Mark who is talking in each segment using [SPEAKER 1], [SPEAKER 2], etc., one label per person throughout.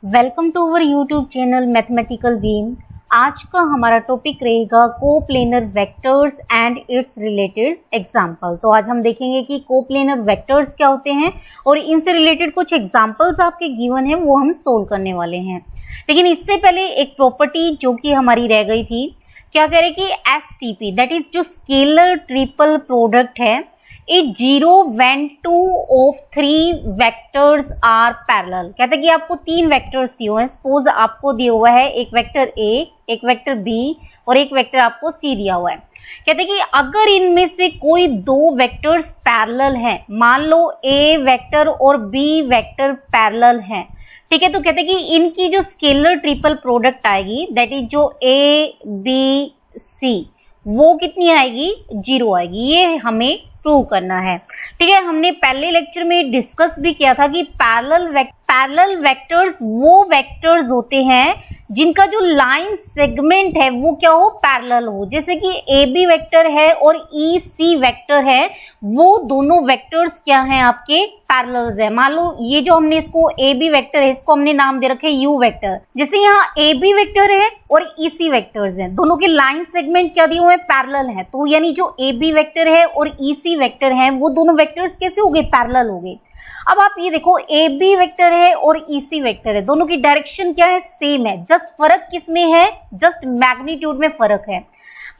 [SPEAKER 1] Welcome to our YouTube channel mathematical beam. आज का हमारा टॉपिक रहेगा coplanar vectors and its related example. तो आज हम देखेंगे कि कोप्लेनर वेक्टर्स क्या होते हैं और इनसे रिलेटेड कुछ एग्जाम्पल्स आपके गिवन है वो हम सोल्व करने वाले हैं। लेकिन इससे पहले एक प्रॉपर्टी जो कि हमारी रह गई थी, क्या कह रहे कि एसटीपी दैट इज जो स्केलर ट्रिपल प्रोडक्ट है, if 0 when 2 of 3 vectors are parallel। कहते हैं कि आपको 3 वेक्टर्स दिए हुए हैं। सपोज आपको दिया हुआ है एक वेक्टर A, एक वेक्टर B और एक वेक्टर आपको C दिया हुआ है। कहते हैं कि अगर इनमें से कोई 2 वेक्टर्स पैरेलल हैं, मान लो A वेक्टर और B वेक्टर पैरेलल हैं, ठीक है, तो कहते हैं कि इनकी जो स्केलर ट्रिपल प्रोडक्ट आएगी दैट इज जो A B C वो कितनी आएगी, 0 आएगी। ये हमें प्रूव करना है। ठीक है, हमने पहले लेक्चर में डिस्कस भी किया था कि पैरेलल वेक्टर्स वो वेक्टर्स होते हैं जिनका जो लाइन सेगमेंट है वो क्या हो, पैरेलल हो। जैसे कि ए बी वेक्टर है और ई सी वेक्टर है, वो दोनों वेक्टर्स क्या हैं आपके, पैरेलल्स है। मान लो ये जो हमने इसको ए बी वेक्टर है, इसको हमने नाम दे रखे यू वेक्टर। जैसे यहाँ ए बी वेक्टर है और ई सी वेक्टर्स हैं, दोनों के लाइन सेगमेंट क्या दिए हुए हैं, पैरेलल है। तो यानी जो ए बी वेक्टर है और ई सी वेक्टर है वो दोनों वेक्टर्स कैसे हो गए, पैरेलल हो गए। अब आप ये देखो ए बी वेक्टर है और ई सी वेक्टर है, दोनों की डायरेक्शन क्या है, सेम है। जस्ट फर्क किसमें है, जस्ट मैग्नीट्यूड में फर्क है।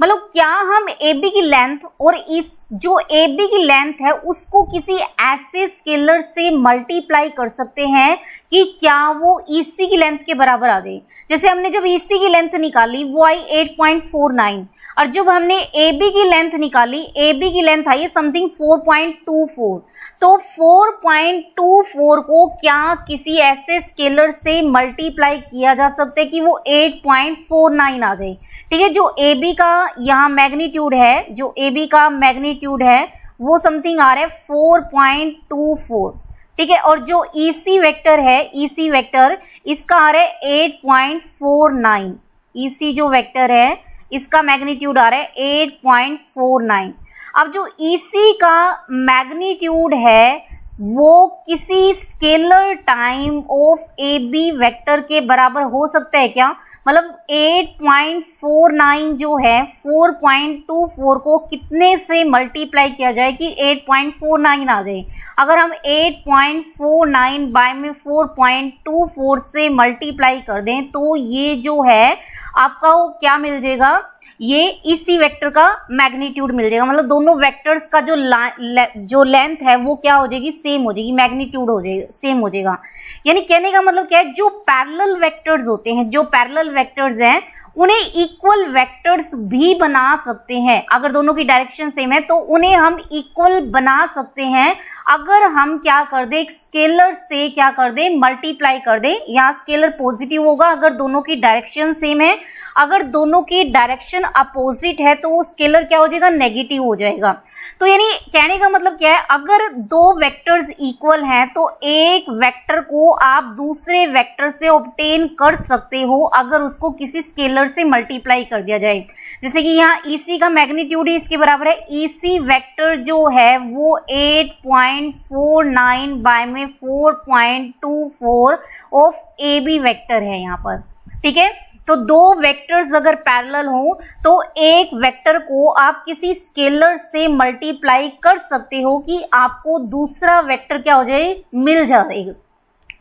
[SPEAKER 1] मतलब क्या हम ए बी की लेंथ और इस जो ए बी की लेंथ है उसको किसी ऐसे स्केलर से मल्टीप्लाई कर सकते हैं कि क्या वो ई सी की लेंथ के बराबर आ जाए। जैसे हमने जब ई सी की लेंथ निकाली वो आई 8.49 और जब हमने ए बी की लेंथ निकाली, ए बी की लेंथ आई समथिंग 4.24। तो 4.24 को क्या किसी ऐसे स्केलर से मल्टीप्लाई किया जा सकता है कि वो 8.49 आ जाए। ठीक है, जो ए बी का यहाँ मैग्नीट्यूड है, जो ए बी का मैग्नीट्यूड है वो समथिंग आ रहा है 4.24। ठीक है, और जो ई सी वेक्टर है, ई सी वेक्टर इसका आ रहा है 8.49। ई सी जो वेक्टर है इसका मैग्नीट्यूड आ रहा है 8.49। अब जो EC का मैग्नीट्यूड है वो किसी scalar time of AB vector के बराबर हो सकता है क्या, मतलब 8.49 जो है 4.24 को कितने से मल्टीप्लाई किया जाए कि 8.49 आ जाए। अगर हम 8.49 बाय में 4.24 से मल्टीप्लाई कर दें तो ये जो है आपका वो क्या मिल जाएगा, ये इसी वेक्टर का मैग्नीट्यूड मिल जाएगा। मतलब दोनों वेक्टर्स का जो लेंथ है वो क्या हो जाएगी, सेम हो जाएगी, मैग्नीट्यूड हो जाएगा, सेम हो जाएगा। यानी कहने का मतलब क्या है, जो पैरेलल वेक्टर्स होते हैं, जो पैरेलल वेक्टर्स हैं उन्हें इक्वल वेक्टर्स भी बना सकते हैं। अगर दोनों की डायरेक्शन सेम है तो उन्हें हम इक्वल बना सकते हैं अगर हम क्या कर दें, एक स्केलर से क्या कर दें, मल्टीप्लाई कर दें। यहाँ स्केलर पॉजिटिव होगा अगर दोनों की डायरेक्शन सेम है, अगर दोनों की डायरेक्शन अपोजिट है तो वो स्केलर क्या हो जाएगा, नेगेटिव हो जाएगा। तो यानी कहने का मतलब क्या है, अगर 2 वेक्टर्स इक्वल हैं तो एक वेक्टर को आप दूसरे वेक्टर से ऑब्टेन कर सकते हो अगर उसको किसी स्केलर से मल्टीप्लाई कर दिया जाए। जैसे कि यहाँ EC का मैग्नीट्यूड ही इसके बराबर है, EC वेक्टर जो है वो 8.49 बाय में 4.24 ऑफ AB वेक्टर है यहाँ पर। ठीक है, तो 2 वेक्टर्स अगर पैरेलल हो तो एक वेक्टर को आप किसी स्केलर से मल्टीप्लाई कर सकते हो कि आपको दूसरा वेक्टर क्या हो जाए, मिल जाएगा।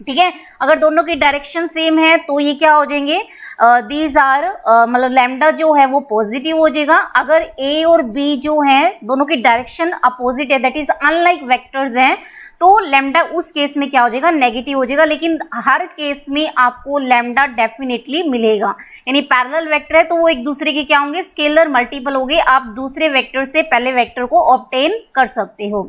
[SPEAKER 1] ठीक है, अगर दोनों की डायरेक्शन सेम है तो ये क्या हो जाएंगे, दीज आर मतलब लैम्डा जो है वो पॉजिटिव हो जाएगा। अगर ए और बी जो है दोनों की डायरेक्शन अपोजिट है, दैट इज अनलाइक वेक्टर्स हैं, तो लैम्डा उस केस में क्या हो जाएगा, नेगेटिव हो जाएगा। लेकिन हर केस में आपको लैम्डा डेफिनेटली मिलेगा। यानी पैरेलल वेक्टर है तो वो एक दूसरे के क्या होंगे, स्केलर मल्टीपल होंगे, आप दूसरे वेक्टर से पहले वेक्टर को ऑब्टेन कर सकते हो।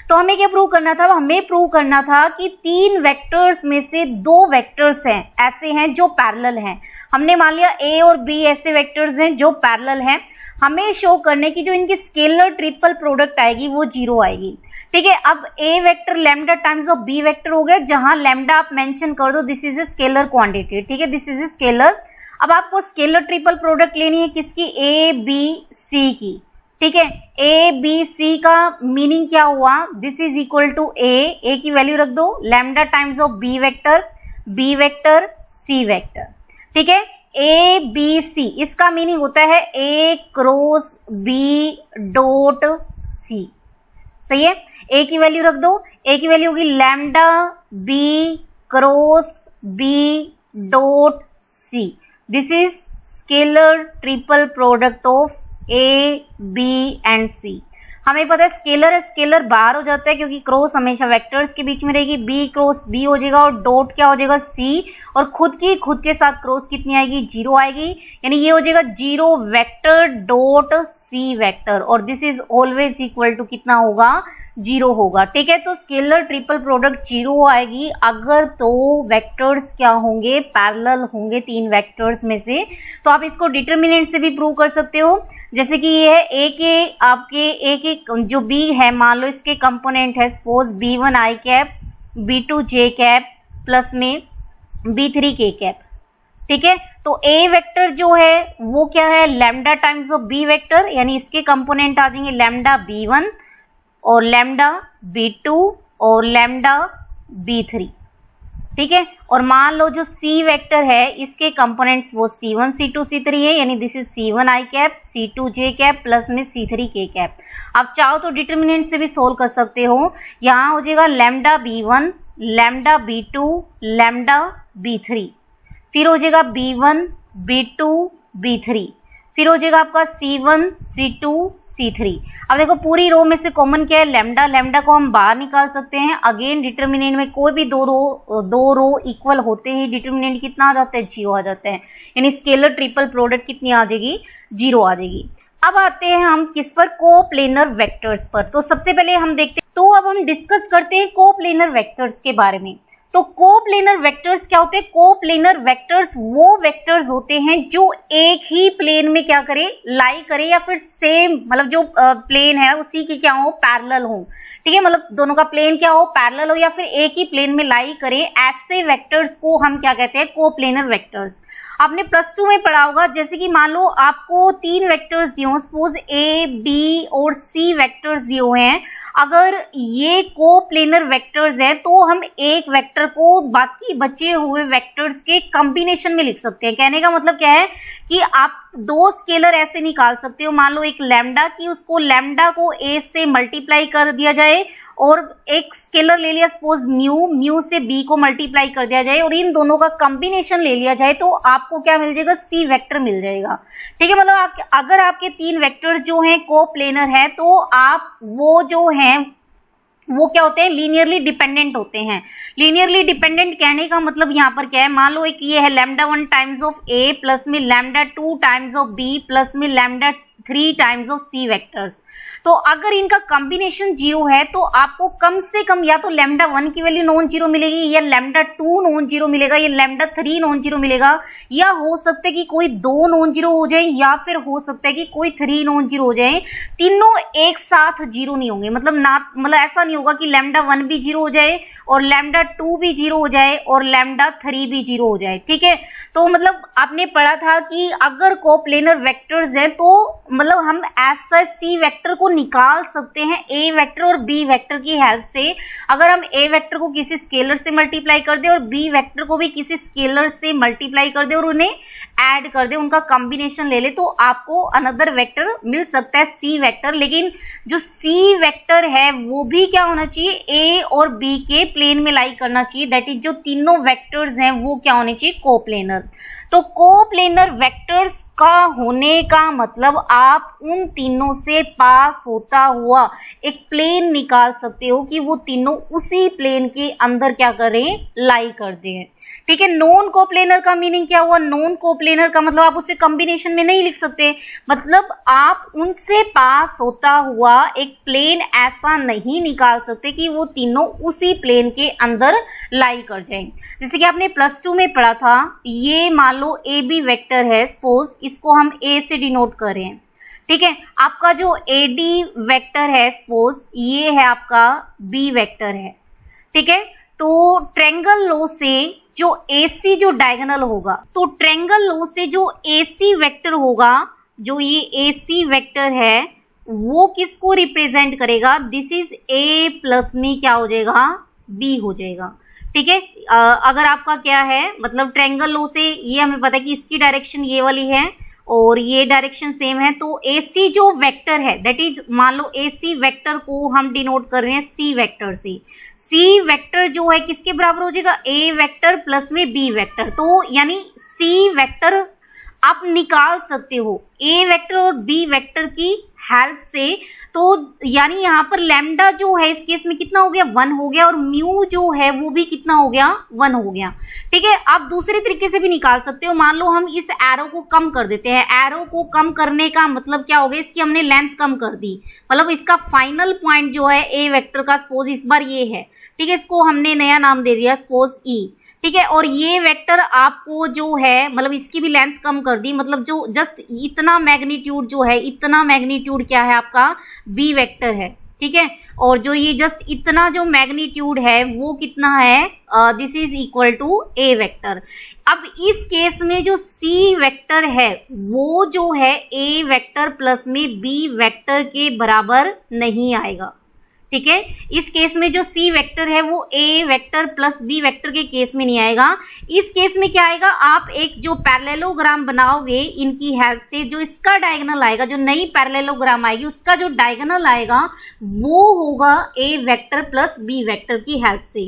[SPEAKER 1] तो हमें क्या प्रूव करना था, हमें प्रूव करना था कि 3 वेक्टर्स में से 2 वेक्टर्स हैं ऐसे हैं जो पैरेलल हैं। हमने मान लिया A और B ऐसे वेक्टर्स हैं जो पैरेलल हैं। हमें शो करने की जो इनकी स्केलर ट्रिपल प्रोडक्ट आएगी वो 0 आएगी। ठीक है, अब A vector lambda times of B vector हो गया, जहां लैम्डा आप मेंशन कर दो, this is a scalar quantity. ठीक है, दिस इज ए स्केलर। अब आपको स्केलर ट्रिपल प्रोडक्ट लेनी है किसकी, A B C की। ठीक है, ए बी सी का मीनिंग क्या हुआ, this is equal to A की वैल्यू रख दो, lambda times of B vector B vector, C vector, ठीक है। ए बी सी, इसका मीनिंग होता है A cross B dot C, सही है। ए की वैल्यू रख दो, ए की वैल्यू होगी lambda B cross B dot C. This is scalar triple product of A B and C. हमें पता है स्केलर है, स्केलर बाहर हो जाता है क्योंकि क्रॉस हमेशा वेक्टर्स के बीच में रहेगी, बी क्रॉस बी हो जाएगा और डॉट क्या हो जाएगा सी, और खुद के साथ क्रॉस कितनी आएगी, जीरो आएगी, यानी ये हो जाएगा zero vector dot C vector, और this is always equal to कितना होगा, जीरो होगा, ठीक है। तो स्केलर ट्रिपल प्रोडक्ट जीरो आएगी अगर तो वेक्टर्स क्या होंगे, पैरेलल होंगे तीन वेक्टर्स में से। तो आप इसको डिटर्मिनेंट से भी प्रूव कर सकते हो, जैसे कि ये है ए के आपके ए के जो बी है, मान लो इसके कंपोनेंट है सपोज b1 आई कैप, b2 जे कैप प्लस में b3 के कैप, ठीक है। तो ए वेक्टर जो है वो क्या है, lambda times of B vector, यानी इसके कंपोनेंट आ जाएंगे लैम्डा b1 और लैम्डा b2 और लैम्डा b3, ठीक है। और मान लो जो c वेक्टर है इसके कंपोनेंट्स वो c1 c2 c3 है, यानी this is c1 I cap, c2 J cap plus में c3 के कैप। आप चाहो तो डिटर्मिनेंट से भी सोल्व कर सकते हो, यहाँ हो जाएगा lambda b1 lambda b2 lambda b3, फिर हो जाएगा b1 b2 b3, फिर हो जाएगा आपका c1 c2 c3। अब देखो पूरी रो में से कॉमन क्या है, लैम्डा, लैम्डा को हम बाहर निकाल सकते हैं। अगेन डिटर्मिनेंट में कोई भी दो रो इक्वल होते ही डिटर्मिनेंट कितना आ जाता है, जीरो आ जाता है, यानी स्केलर ट्रिपल प्रोडक्ट कितनी आ जाएगी, जीरो आ जाएगी। अब आते हैं हम किस पर, कोप्लेनर वेक्टर्स पर। तो सबसे पहले हम देखते हैं, तो अब हम डिस्कस करते हैं कोप्लेनर वेक्टर्स के बारे में। तो कोप्लेनर वेक्टर्स क्या होते हैं, कोप्लेनर वेक्टर्स वो वेक्टर्स होते हैं जो एक ही प्लेन में क्या करे, लाई करे, या फिर सेम मतलब जो प्लेन है उसी की क्या हो, पैरेलल हो, ठीक है। मतलब दोनों का प्लेन क्या हो, पैरेलल हो, या फिर एक ही प्लेन में लाई करे, ऐसे वेक्टर्स को हम क्या कहते हैं, कोप्लेनर वेक्टर्स। आपने प्लस 2 में पढ़ा होगा, जैसे कि मान लो आपको तीन वेक्टर्स दिए हो, सपोज ए बी और सी वेक्टर्स दिए हुए हैं, अगर ये कोप्लेनर वेक्टर्स है तो हम एक वेक्टर को बाकी बचे हुए वेक्टर्स के कॉम्बिनेशन में लिख सकते हैं। कहने का मतलब क्या है कि आप दो स्केलर ऐसे निकाल सकते हो, मान लो एक लैम्डा की, उसको लैम्डा को ए से मल्टीप्लाई कर दिया जाए, और एक स्केलर ले लिया सपोज म्यू, म्यू से बी को मल्टीप्लाई कर दिया जाए, और इन दोनों का कॉम्बिनेशन ले लिया जाए, तो आपको क्या मिल जाएगा, सी वेक्टर मिल जाएगा, ठीक है। मतलब अगर आपके तीन वेक्टर्स जो हैं कोप्लेनर है, तो आप वो जो हैं वो क्या होते हैं, लीनियरली डिपेंडेंट होते हैं। लीनियरली डिपेंडेंट कहने का मतलब यहाँ पर क्या है, मान लो एक ये है lambda 1 times of A plus में lambda 2 times of B plus में lambda 3 times of C vectors. तो अगर इनका कॉम्बिनेशन जीरो है तो आपको कम से कम या तो लैम्डा 1 की वैल्यू नॉन जीरो मिलेगी, या लैम्डा 2 नॉन जीरो मिलेगा, या लैम्डा 3 नॉन जीरो मिलेगा, या हो सकता है कि कोई 2 नॉन जीरो हो जाए, या फिर हो सकता है कि कोई 3 नॉन जीरो हो जाए। तीनों एक साथ जीरो नहीं होंगे, मतलब ऐसा नहीं होगा कि लैम्डा 1 भी जीरो हो जाए और लैम्डा 2 भी जीरो हो जाए और लैम्डा 3 भी जीरो हो जाए, ठीक है। तो मतलब आपने पढ़ा था कि अगर कोप्लेनर वेक्टर्स हैं तो मतलब हम ऐसा सी वेक्टर को निकाल सकते हैं ए वेक्टर और बी वेक्टर की हेल्प से। अगर हम ए वेक्टर को किसी स्केलर से मल्टीप्लाई कर दे और बी वेक्टर को भी किसी स्केलर से मल्टीप्लाई कर दे और उन्हें ऐड कर दे, उनका कॉम्बिनेशन ले ले, तो आपको अनदर वेक्टर मिल सकता है सी वेक्टर। लेकिन जो सी वेक्टर है वो भी क्या होना चाहिए, ए और बी के प्लेन में लाई करना चाहिए, दैट इज जो तीनों वेक्टर्स हैं वो क्या होने चाहिए, कोप्लेनर। तो कोप्लेनर वेक्टर्स का होने का मतलब आप उन तीनों से पास होता हुआ एक प्लेन निकाल सकते हो कि वो तीनों उसी प्लेन के अंदर क्या करें, लाई कर दें, ठीक है। नॉन कोप्लेनर का मीनिंग क्या हुआ, नॉन कोप्लेनर का मतलब आप उसे कॉम्बिनेशन में नहीं लिख सकते, मतलब आप उनसे पास होता हुआ एक प्लेन ऐसा नहीं निकाल सकते कि वो तीनों उसी प्लेन के अंदर लाई कर जाएं। जैसे कि आपने प्लस 2 में पढ़ा था, ये मान लो ए बी वेक्टर है, सपोज इसको हम ए से डिनोट करें, ठीक है। आपका जो ए डी वेक्टर है सपोज ये है आपका बी वेक्टर है, ठीक है। तो ट्रायंगल लॉ से जो AC जो डायगोनल होगा, तो ट्रायंगल लॉ से जो AC वेक्टर होगा, जो ये AC वेक्टर है वो किसको रिप्रेजेंट करेगा, दिस इज A प्लस में क्या हो जाएगा, B हो जाएगा, ठीक है। अगर आपका क्या है मतलब ट्रायंगल लो से ये हमें पता है कि इसकी डायरेक्शन ये वाली है और ये डायरेक्शन सेम है, तो AC जो वेक्टर है दैट इज मान लो AC वेक्टर को हम डिनोट कर रहे हैं C वेक्टर से। C वेक्टर जो है किसके बराबर हो जाएगा, A वेक्टर प्लस में B वेक्टर। तो यानी C वेक्टर आप निकाल सकते हो A वेक्टर और B वेक्टर की हेल्प से। तो यानी यहाँ पर लैम्डा जो है इस केस में कितना हो गया, 1 हो गया, और म्यू जो है वो भी कितना हो गया, 1 हो गया। ठीक है। आप दूसरे तरीके से भी निकाल सकते हो, मान लो हम इस एरो को कम कर देते हैं। एरो को कम करने का मतलब क्या हो गया, इसकी हमने लेंथ कम कर दी, मतलब इसका फाइनल पॉइंट जो है ए वेक्टर का सपोज इस बार ये है। ठीक है, इसको हमने नया नाम दे दिया सपोज ई। ठीक है, और ये वेक्टर आपको जो है मतलब इसकी भी लेंथ कम कर दी, मतलब जो जस्ट इतना मैग्नीट्यूड जो है, इतना मैग्नीट्यूड क्या है आपका बी वेक्टर है। ठीक है, और जो ये जस्ट इतना जो मैग्नीट्यूड है वो कितना है, this is equal to A vector. अब इस केस में जो सी वेक्टर है वो जो है ए वेक्टर प्लस में बी वेक्टर के बराबर नहीं आएगा। ठीक है, इस केस में जो सी वेक्टर है वो ए वेक्टर प्लस बी वेक्टर के केस में नहीं आएगा। इस केस में क्या आएगा, आप एक जो पैरेललोग्राम बनाओगे इनकी हेल्प से, जो इसका डायगोनल आएगा, जो नई पैरेललोग्राम आएगी उसका जो डायगोनल आएगा वो होगा ए वेक्टर प्लस बी वेक्टर की हेल्प से।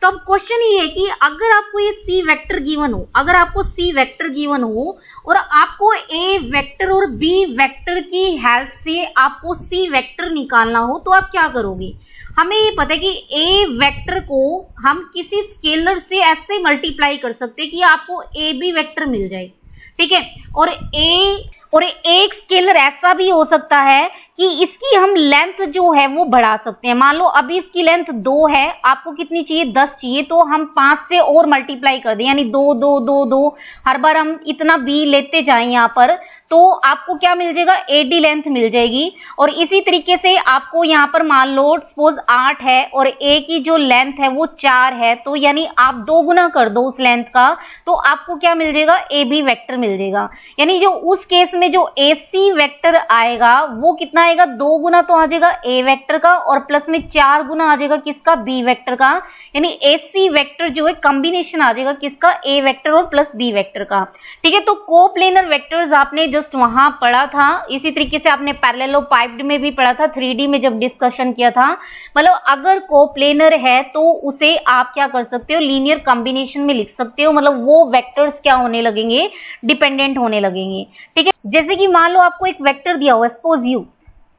[SPEAKER 1] तो अब क्वेश्चन ये है कि अगर आपको ये सी वेक्टर गिवन हो, अगर आपको सी वेक्टर गिवन हो और आपको ए वेक्टर और बी वेक्टर की हेल्प से आपको सी वेक्टर निकालना हो, तो आप क्या करोगे। हमें ये पता है कि ए वेक्टर को हम किसी स्केलर से ऐसे मल्टीप्लाई कर सकते हैं कि आपको ए बी वेक्टर मिल जाए। ठीक है, और एक स्केलर ऐसा भी हो सकता है कि इसकी हम लेंथ जो है वो बढ़ा सकते हैं। मान लो अभी इसकी लेंथ 2 है, आपको कितनी चाहिए, 10 चाहिए, तो हम 5 से और मल्टीप्लाई कर दें, यानी 2 2 2 2 हर बार हम इतना बी लेते जाएं यहाँ पर, तो आपको क्या मिल जाएगा, एडी लेंथ मिल जाएगी। और इसी तरीके से आपको यहाँ पर मान लो सपोज 8 है और ए की जो लेंथ है वो 4 है, तो यानी आप 2 गुना कर दो उस लेंथ का, तो आपको क्या मिल जाएगा, ए बी वेक्टर मिल जाएगा। यानी जो उस केस में जो ए सी वेक्टर आएगा वो कितना आएगा, 2 गुना तो आ जाएगा ए वेक्टर का और प्लस में 4 गुना आ जाएगा किसका, बी वेक्टर का। यानी ए सी वेक्टर जो है कॉम्बिनेशन आ जाएगा किसका, ए वेक्टर और प्लस बी वेक्टर का। ठीक है, तो कोप्लेनर वेक्टर्स आपने जस्ट वहां पढ़ा था, इसी तरीके से आपने पैरेललोपाइप्ड में भी पढ़ा था 3D में जब डिस्कशन किया था। मतलब अगर कोप्लेनर है तो उसे आप क्या कर सकते हो, लीनियर कॉम्बिनेशन में लिख सकते हो, मतलब वो वेक्टर्स क्या होने लगेंगे, डिपेंडेंट होने लगेंगे। ठीक है, जैसे कि मान लो आपको एक वेक्टर दिया हुआ है सपोज यू,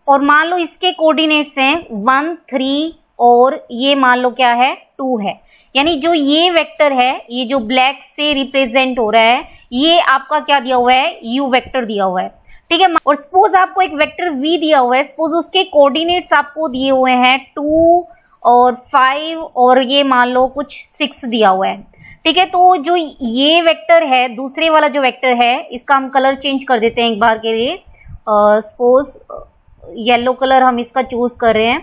[SPEAKER 1] और मान लो इसके कोऑर्डिनेट्स हैं 1 3 और ये मान लो क्या है 2 है। यानी जो ये वेक्टर है, ये जो ब्लैक से रिप्रेजेंट हो रहा है, ये आपका क्या दिया हुआ है, यू वेक्टर दिया हुआ है। ठीक है, और सपोज आपको एक वेक्टर वी दिया हुआ है, सपोज उसके कोऑर्डिनेट्स आपको दिए हुए हैं 2 और 5 और ये मान लो कुछ 6 दिया हुआ है। ठीक है, तो जो ये वेक्टर है, दूसरे वाला जो वेक्टर है, इसका हम कलर चेंज कर देते हैं एक बार के लिए। सपोज येलो कलर हम इसका चूज कर रहे हैं।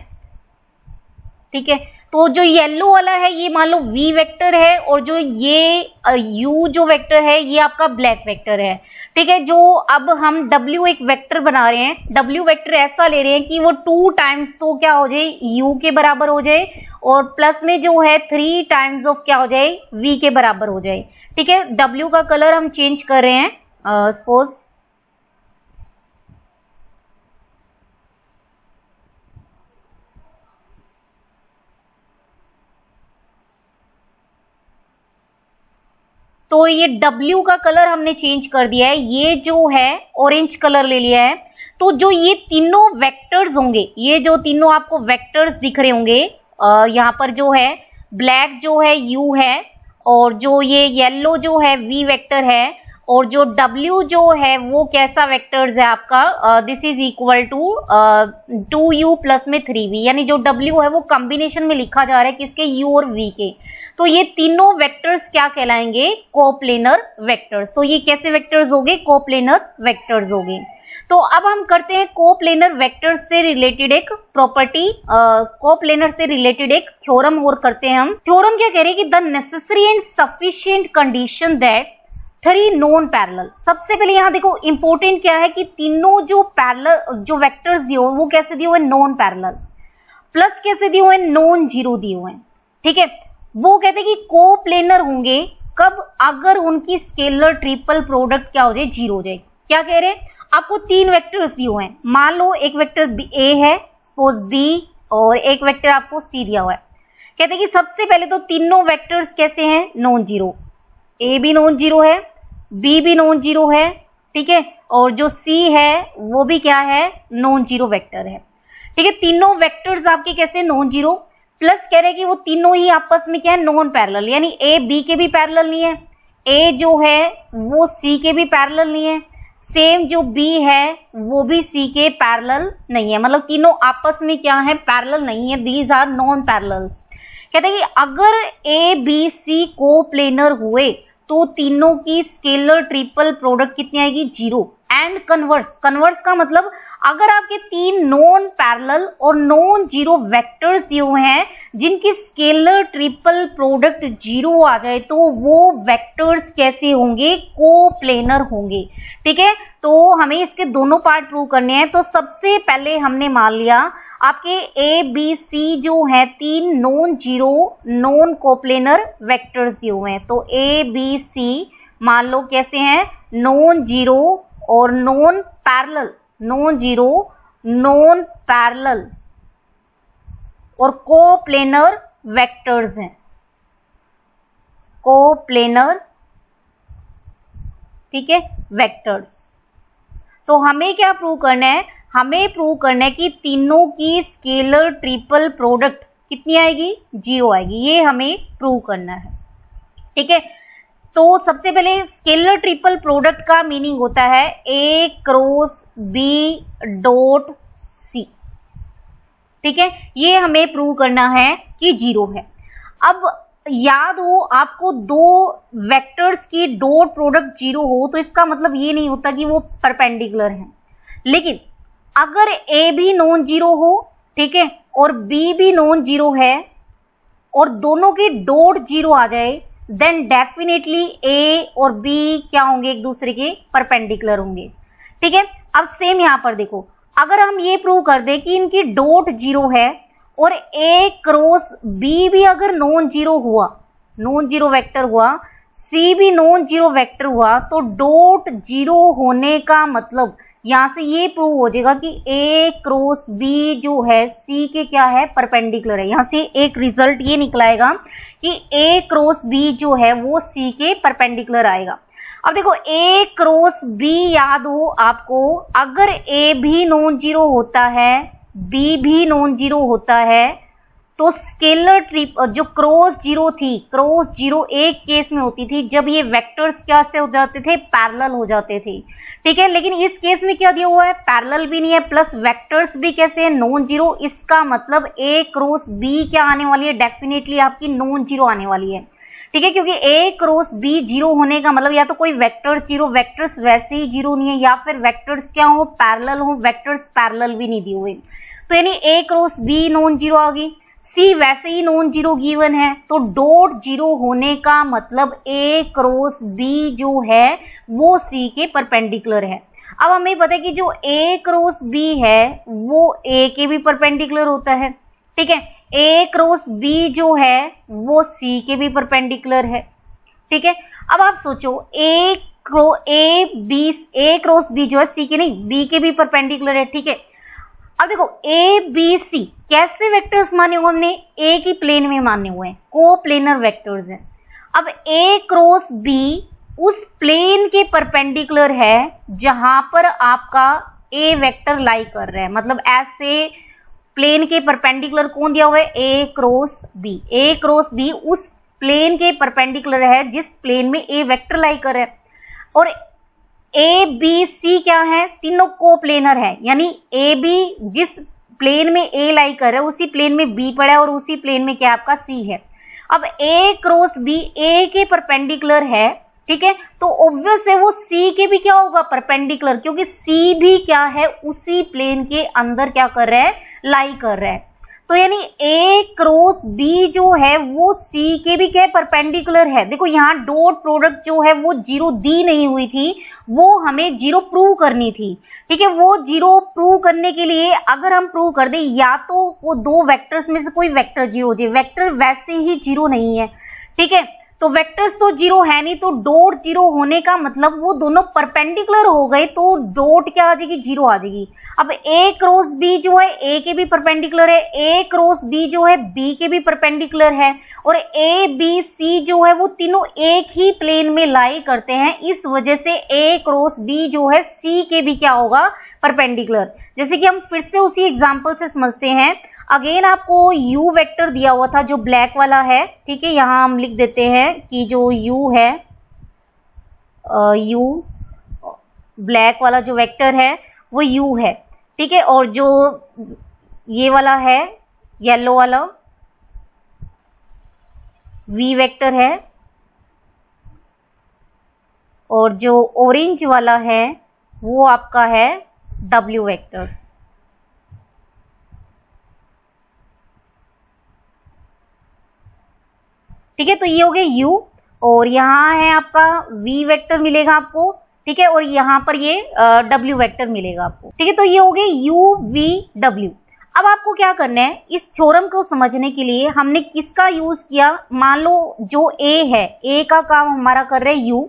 [SPEAKER 1] ठीक है, तो जो येलो वाला है ये मान लो वी वेक्टर है, और जो ये यू जो वेक्टर है ये आपका ब्लैक वेक्टर है। ठीक है, जो अब हम W एक वेक्टर बना रहे हैं, W वेक्टर ऐसा ले रहे हैं कि वो 2 टाइम्स तो क्या हो जाए, U के बराबर हो जाए, और प्लस में जो है 3 टाइम्स ऑफ क्या हो जाए, V के बराबर हो जाए। ठीक है, W का कलर हम चेंज कर रहे हैं, सपोज तो ये W का कलर हमने चेंज कर दिया है, ये जो है ऑरेंज कलर ले लिया है। तो जो ये तीनों वेक्टर्स होंगे, ये जो तीनों आपको वेक्टर्स दिख रहे होंगे, यहाँ पर जो है ब्लैक जो है U है, और जो ये येलो जो है V वेक्टर है, और जो W जो है वो कैसा वेक्टर्स है आपका, this is equal to 2U plus में 3V। यानी जो W है वो कॉम्बिनेशन में लिखा जा रहा है किसके, U और V के। तो ये तीनों वेक्टर्स क्या कहलाएंगे, कोप्लेनर वेक्टर्स। तो ये कैसे वेक्टर्स होंगे, कोप्लेनर वेक्टर्स होंगे। तो अब हम करते हैं कोप्लेनर वेक्टर्स से रिलेटेड एक प्रॉपर्टी, कोप्लेनर से रिलेटेड एक थ्योरम और करते हैं हम। थ्योरम क्या कह रहे हैं कि the necessary and sufficient condition that 3 non parallel. सबसे पहले यहाँ देखो इंपॉर्टेंट क्या है कि तीनों जो पैरेलल जो वेक्टर्स दिए हुए वो कैसे दिए हुए, नॉन पैरेलल, प्लस कैसे दिए हुए, नॉन जीरो दिए हुए हैं। ठीक है, वो कहते हैं कि कोप्लेनर होंगे कब, अगर उनकी स्केलर ट्रिपल प्रोडक्ट क्या हो जाए, जीरो हो जाए। क्या कह रहे हैं, आपको तीन वेक्टर्स दिए हुए हैं, मान लो एक वेक्टर ए है, सपोज बी, और एक वेक्टर आपको सी दिया हुआ है। कहते हैं कि सबसे पहले तो तीनों वेक्टर्स कैसे हैं, नॉन जीरो, ए भी नॉन जीरो है, बी भी नॉन जीरो है, ठीक है, और जो सी है वो भी क्या है, नॉन जीरो वेक्टर है, ठीक है। तीनों वेक्टर्स आपके कैसे, नॉन जीरो, प्लस कह रहे हैं कि वो तीनों ही आपस में क्या है, नॉन पैरेलल, यानी ए बी के भी पैरेलल नहीं है, ए जो है वो सी के भी पैरेलल नहीं है, सेम जो बी है वो भी सी के पैरेलल नहीं है, मतलब तीनों आपस में क्या है, पैरेलल नहीं है, दीज आर नॉन पैरेलल्स। कहते हैं कि अगर ए बी सी कोप्लेनर हुए तो तीनों की स्केलर ट्रिपल प्रोडक्ट कितनी आएगी, जीरो। एंड कन्वर्स, कन्वर्स का मतलब अगर आपके तीन नॉन पैरेलल और नॉन जीरो वेक्टर्स दिए हुए हैं जिनकी स्केलर ट्रिपल प्रोडक्ट जीरो आ जाए तो वो वेक्टर्स कैसे होंगे, कोप्लेनर होंगे, ठीक है। तो हमें इसके दोनों पार्ट प्रूव करने हैं। तो सबसे पहले हमने मान लिया आपके ए बी सी जो है तीन non zero non coplanar vectors दिए हुए हैं, तो ए बी सी मान लो कैसे हैं, नॉन जीरो और non parallel, non zero non parallel और कोप्लेनर वेक्टर्स हैं, कोप्लेनर, ठीक है, वेक्टर्स। तो हमें क्या प्रूव करना है, हमें प्रूव करना है कि तीनों की स्केलर ट्रिपल प्रोडक्ट कितनी आएगी, जीरो आएगी, ये हमें प्रूव करना है, ठीक है। तो सबसे पहले स्केलर ट्रिपल प्रोडक्ट का मीनिंग होता है ए क्रॉस बी डॉट सी, ठीक है, ये हमें प्रूव करना है कि जीरो है। अब याद हो आपको, दो वेक्टर्स की डॉट प्रोडक्ट जीरो हो तो इसका मतलब ये नहीं होता कि वो परपेंडिकुलर हैं, लेकिन अगर ए भी नॉन जीरो हो, ठीक है, और बी भी नॉन जीरो है और दोनों की डॉट जीरो आ जाए, देन डेफिनेटली ए और बी क्या होंगे, एक दूसरे के परपेंडिकुलर होंगे, ठीक है। अब सेम यहां पर देखो, अगर हम ये प्रूव कर दे कि इनकी डॉट जीरो है और ए क्रॉस बी भी अगर नॉन जीरो हुआ, नॉन जीरो वेक्टर हुआ, सी भी नॉन जीरो वेक्टर हुआ, तो डॉट जीरो होने का मतलब यहां से ये प्रूव हो जाएगा कि ए क्रॉस बी जो है सी के क्या है, परपेंडिकुलर है। यहां से एक रिजल्ट ये निकलाएगा कि ए क्रॉस बी जो है वो सी के परपेंडिकुलर आएगा। अब देखो ए क्रॉस बी याद हो आपको, अगर ए भी नॉन जीरो होता है, बी भी नॉन जीरो होता है, तो स्केलर ट्रिप जो क्रॉस जीरो थी, क्रॉस जीरो एक केस में होती थी जब ये वेक्टर्स क्या से हो जाते थे, पैरेलल हो जाते थे, ठीक है। लेकिन इस केस में क्या दिया हुआ है, पैरेलल भी नहीं है, प्लस वेक्टर्स भी कैसे है, नॉन जीरो। इसका मतलब ए क्रॉस बी क्या आने वाली है, डेफिनेटली आपकी नॉन जीरो आने वाली है, ठीक है, क्योंकि ए क्रॉस बी जीरो होने का मतलब या तो कोई वेक्टर्स जीरो, वेक्टर्स वैसे ही जीरो नहीं है, या फिर वेक्टर्स क्या हो, पैरेलल हो, वेक्टर्स पैरेलल भी नहीं दिए हुए, तो यानी ए क्रॉस बी नॉन जीरो आ गई। सी वैसे ही नॉन जीरो गिवन है, तो डॉट जीरो होने का मतलब ए क्रॉस बी जो है वो सी के परपेंडिकुलर है। अब हमें पता है कि जो ए क्रॉस बी है वो ए के भी परपेंडिकुलर होता है, ठीक है, ए क्रॉस बी जो है वो सी के भी परपेंडिकुलर है, ठीक है। अब आप सोचो ए क्रॉस बी जो है सी के नहीं, बी के भी परपेंडिकुलर है, ठीक है। अब देखो ए बी सी कैसे वेक्टर्स माने हुए हमने, ए की प्लेन में माने हुए हैं, कोप्लेनर वेक्टर्स हैं। अब ए क्रॉस बी उस प्लेन के परपेंडिकुलर है जहां पर आपका ए वेक्टर लाई कर रहा है, मतलब ऐसे प्लेन के परपेंडिकुलर कौन दिया हुआ है, A cross B. A cross B उस प्लेन के परपेंडिकुलर है जिस प्लेन में ए वेक्टर लाई कर रहा है, और ए बी सी क्या है, तीनों कोप्लेनर है, यानी ए बी जिस प्लेन में ए लाई कर रहा है उसी प्लेन में बी पड़ा है और उसी प्लेन में क्या आपका सी है। अब ए क्रॉस बी ए के परपेंडिकुलर है, ठीक है, तो ऑब्वियस है वो सी के भी क्या होगा, परपेंडिकुलर, क्योंकि सी भी क्या है उसी प्लेन के अंदर क्या कर रहा है, लाई कर रहा है। तो यानी ए क्रॉस बी जो है वो सी के भी क्या परपेंडिकुलर है। देखो यहाँ डॉट प्रोडक्ट जो है वो जीरो दी नहीं हुई थी, वो हमें जीरो प्रूव करनी थी, ठीक है। वो जीरो प्रूव करने के लिए अगर हम प्रूव कर दें या तो वो दो वेक्टर्स में से कोई वेक्टर जीरो हो जाए, वेक्टर वैसे ही जीरो नहीं है, ठीक है। तो वेक्टर्स तो जीरो है नहीं, तो डॉट जीरो होने का मतलब वो दोनों परपेंडिकुलर हो गए, तो डॉट क्या आ जाएगी, जीरो आ जाएगी। अब ए क्रॉस बी जो है ए के भी परपेंडिकुलर है, ए क्रॉस बी जो है बी के भी परपेंडिकुलर है, और ए बी सी जो है वो तीनों एक ही प्लेन में लाई करते हैं, इस वजह से ए क्रॉस बी जो है सी के भी क्या होगा, परपेंडिकुलर। जैसे कि हम फिर से उसी एग्जाम्पल से समझते हैं। अगेन आपको u वेक्टर दिया हुआ था जो ब्लैक वाला है, ठीक है। यहाँ हम लिख देते हैं कि जो u है, u ब्लैक वाला जो वेक्टर है वो u है, ठीक है। और जो ये वाला है येलो वाला v वेक्टर है, और जो ऑरेंज वाला है वो आपका है w वेक्टर्स। ठीक है, तो ये हो गया u, और यहाँ है आपका v वेक्टर मिलेगा आपको, ठीक है, और यहाँ पर ये w वेक्टर मिलेगा आपको, ठीक है। तो ये हो गए u v w। अब आपको क्या करना है, इस थ्योरम को समझने के लिए हमने किसका यूज किया। मान लो जो a है, a का काम हमारा कर रहे हैं u,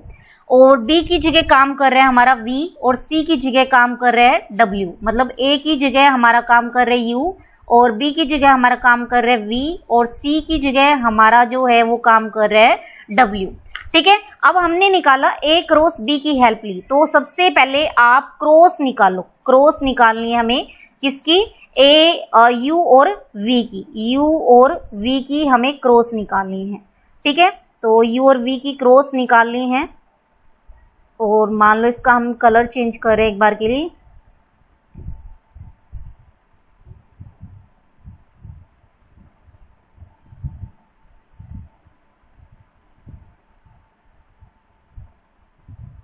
[SPEAKER 1] और b की जगह काम कर रहा है हमारा v, और c की जगह काम कर रहा है w। मतलब a की जगह हमारा काम कर रहे हैं u, और b की जगह हमारा काम कर रहा है v, और c की जगह हमारा जो है वो काम कर रहा है w, ठीक है। अब हमने निकाला a क्रॉस b की हेल्प ली, तो सबसे पहले आप क्रॉस निकालो। क्रॉस निकालनी है हमें किसकी, u और v की, u और v की हमें क्रॉस निकालनी है, ठीक है। तो u और v की क्रॉस निकालनी है, और मान लो इसका हम कलर चेंज करें एक बार के लिए।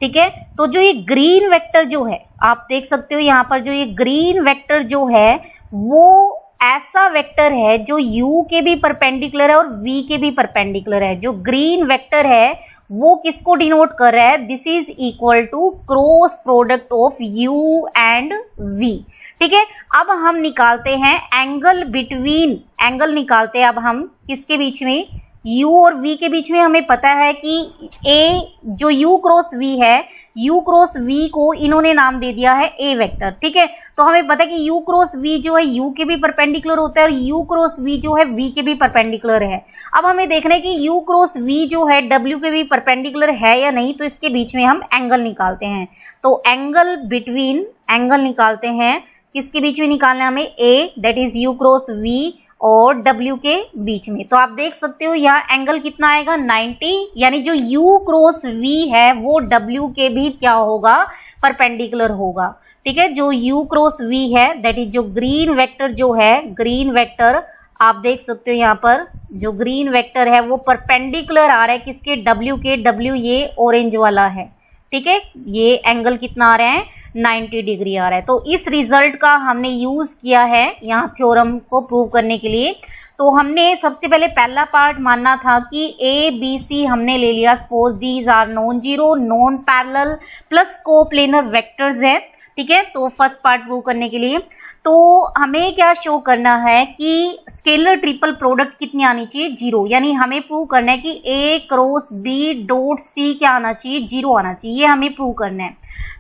[SPEAKER 1] ठीक है, तो जो ये ग्रीन वेक्टर जो है, आप देख सकते हो यहाँ पर जो ये ग्रीन वेक्टर जो है वो ऐसा वेक्टर है जो u के भी परपेंडिकुलर है और v के भी परपेंडिकुलर है। जो ग्रीन वेक्टर है वो किसको डिनोट कर रहा है, this is equal to cross product of u and v, ठीक है। अब हम निकालते हैं एंगल बिटवीन, एंगल निकालते हैं अब हम किसके बीच में, u और v के बीच में। हमें पता है कि a जो u क्रॉस v है, u क्रॉस v को इन्होंने नाम दे दिया है a वेक्टर, ठीक है। तो हमें पता है कि u क्रॉस v जो है u के भी परपेंडिकुलर होता है, और u क्रॉस v जो है v के भी परपेंडिकुलर है। अब हमें देखना है कि u क्रॉस v जो है w के भी परपेंडिकुलर है या नहीं, तो इसके बीच में हम एंगल निकालते हैं। तो एंगल बिटवीन, एंगल निकालते हैं किसके बीच में निकालना है हमें, a that is u cross v और w के बीच में। तो आप देख सकते हो यहाँ एंगल कितना आएगा, 90, यानी जो u क्रॉस v है वो w के भी क्या होगा, परपेंडिकुलर होगा, ठीक है। जो u क्रॉस v है दैट इज जो ग्रीन वेक्टर जो है, ग्रीन वेक्टर आप देख सकते हो यहाँ पर जो ग्रीन वेक्टर है वो परपेंडिकुलर आ रहा है किसके, w के, w ये ऑरेंज वाला है, ठीक है। ये एंगल कितना आ रहा है, 90 डिग्री आ रहा है। तो इस रिजल्ट का हमने यूज किया है यहाँ थ्योरम को प्रूव करने के लिए। तो हमने सबसे पहले पहला पार्ट मानना था कि ए बी सी हमने ले लिया, suppose these are non zero, non parallel plus coplanar vectors है, ठीक है। तो फर्स्ट पार्ट प्रूव करने के लिए तो हमें क्या शो करना है कि स्केलर ट्रिपल प्रोडक्ट कितनी आनी चाहिए, जीरो। यानी हमें प्रूव करना है कि ए क्रॉस बी डॉट सी क्या आना चाहिए, जीरो आना चाहिए, ये हमें प्रूव करना है।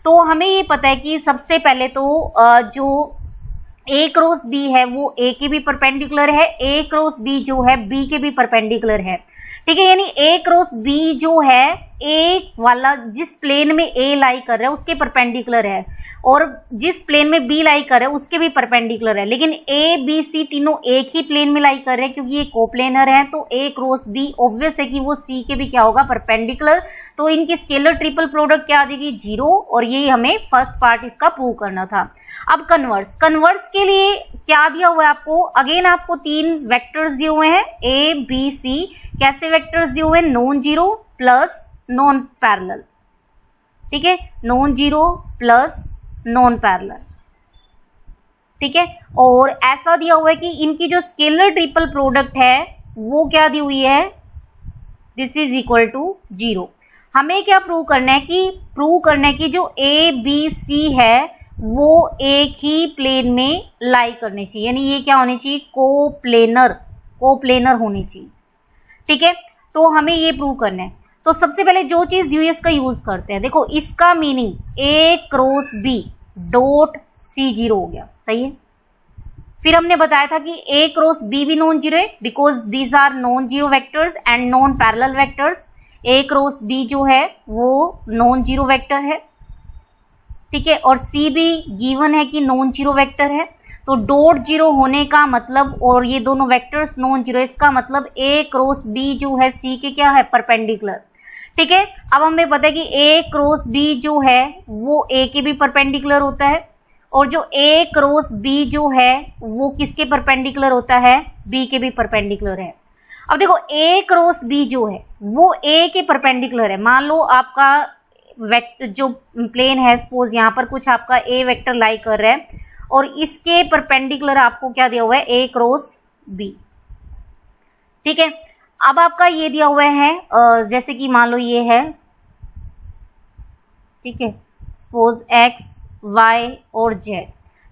[SPEAKER 1] तो हमें ये पता है कि सबसे पहले तो जो a क्रॉस b है वो a के भी परपेंडिकुलर है, a क्रॉस b जो है b के भी परपेंडिकुलर है, ठीक है। यानी a क्रॉस b जो है a वाला जिस प्लेन में a लाई कर रहा है उसके परपेंडिकुलर है, और जिस प्लेन में b लाई कर रहा है उसके भी परपेंडिकुलर है। लेकिन a b c तीनों एक ही प्लेन में लाई कर रहे हैं क्योंकि ये कोप्लेनर है, तो a क्रॉस b ऑब्वियस है कि वो c के भी क्या होगा, परपेंडिकुलर। तो इनकी स्केलर ट्रिपल प्रोडक्ट क्या आ जाएगी, जीरो, और ये हमें फर्स्ट पार्ट इसका प्रूव करना था। अब कन्वर्स, कन्वर्स के लिए क्या दिया हुआ है आपको, अगेन आपको तीन वेक्टर्स दिए हुए हैं a b c। कैसे वेक्टर्स दिए हुए हैं, non zero plus non parallel, ठीक है, non zero plus non parallel, ठीक है। और ऐसा दिया हुआ है कि इनकी जो स्केलर ट्रिपल प्रोडक्ट है वो क्या दी हुई है, दिस इज इक्वल टू 0। हमें क्या प्रूव करना है कि जो ए बी सी है वो एक ही प्लेन में लाई करनी चाहिए, यानी ये क्या होनी चाहिए, कोप्लेनर होनी चाहिए, ठीक है। तो हमें ये प्रूव करना है। तो सबसे पहले जो चीज दी हुई है इसका यूज करते हैं। देखो इसका मीनिंग ए क्रॉस बी डॉट C0 हो गया, सही है। फिर हमने बताया था कि ए क्रॉस बी भी नॉन जीरो है because these are non zero vectors and non parallel vectors. A cross B जो है वो नॉन जीरो वेक्टर है, ठीक है। और सी भी गिवन है कि नॉन जीरो वेक्टर है। तो डॉट जीरो होने का मतलब, और ये दोनों वेक्टर्स नॉन जीरो, इसका मतलब ए क्रॉस बी जो है सी के क्या है, परपेंडिकुलर, ठीक है। अब हमें पता है कि ए क्रॉस बी जो है वो ए के भी परपेंडिकुलर होता है, और जो ए क्रॉस बी जो है वो किसके परपेंडिकुलर होता है, बी के भी परपेंडिकुलर है। अब देखो ए क्रॉस बी जो है वो ए के परपेंडिकुलर है। मान लो आपका वेक्टर जो प्लेन है, सपोज यहाँ पर कुछ आपका ए वेक्टर लाई कर रहा है और इसके परपेंडिकुलर आपको क्या दिया हुआ है, ए क्रॉस बी, ठीक है। अब आपका ये दिया हुआ है जैसे कि मान लो ये है, ठीक है, सपोज एक्स वाई और जेड,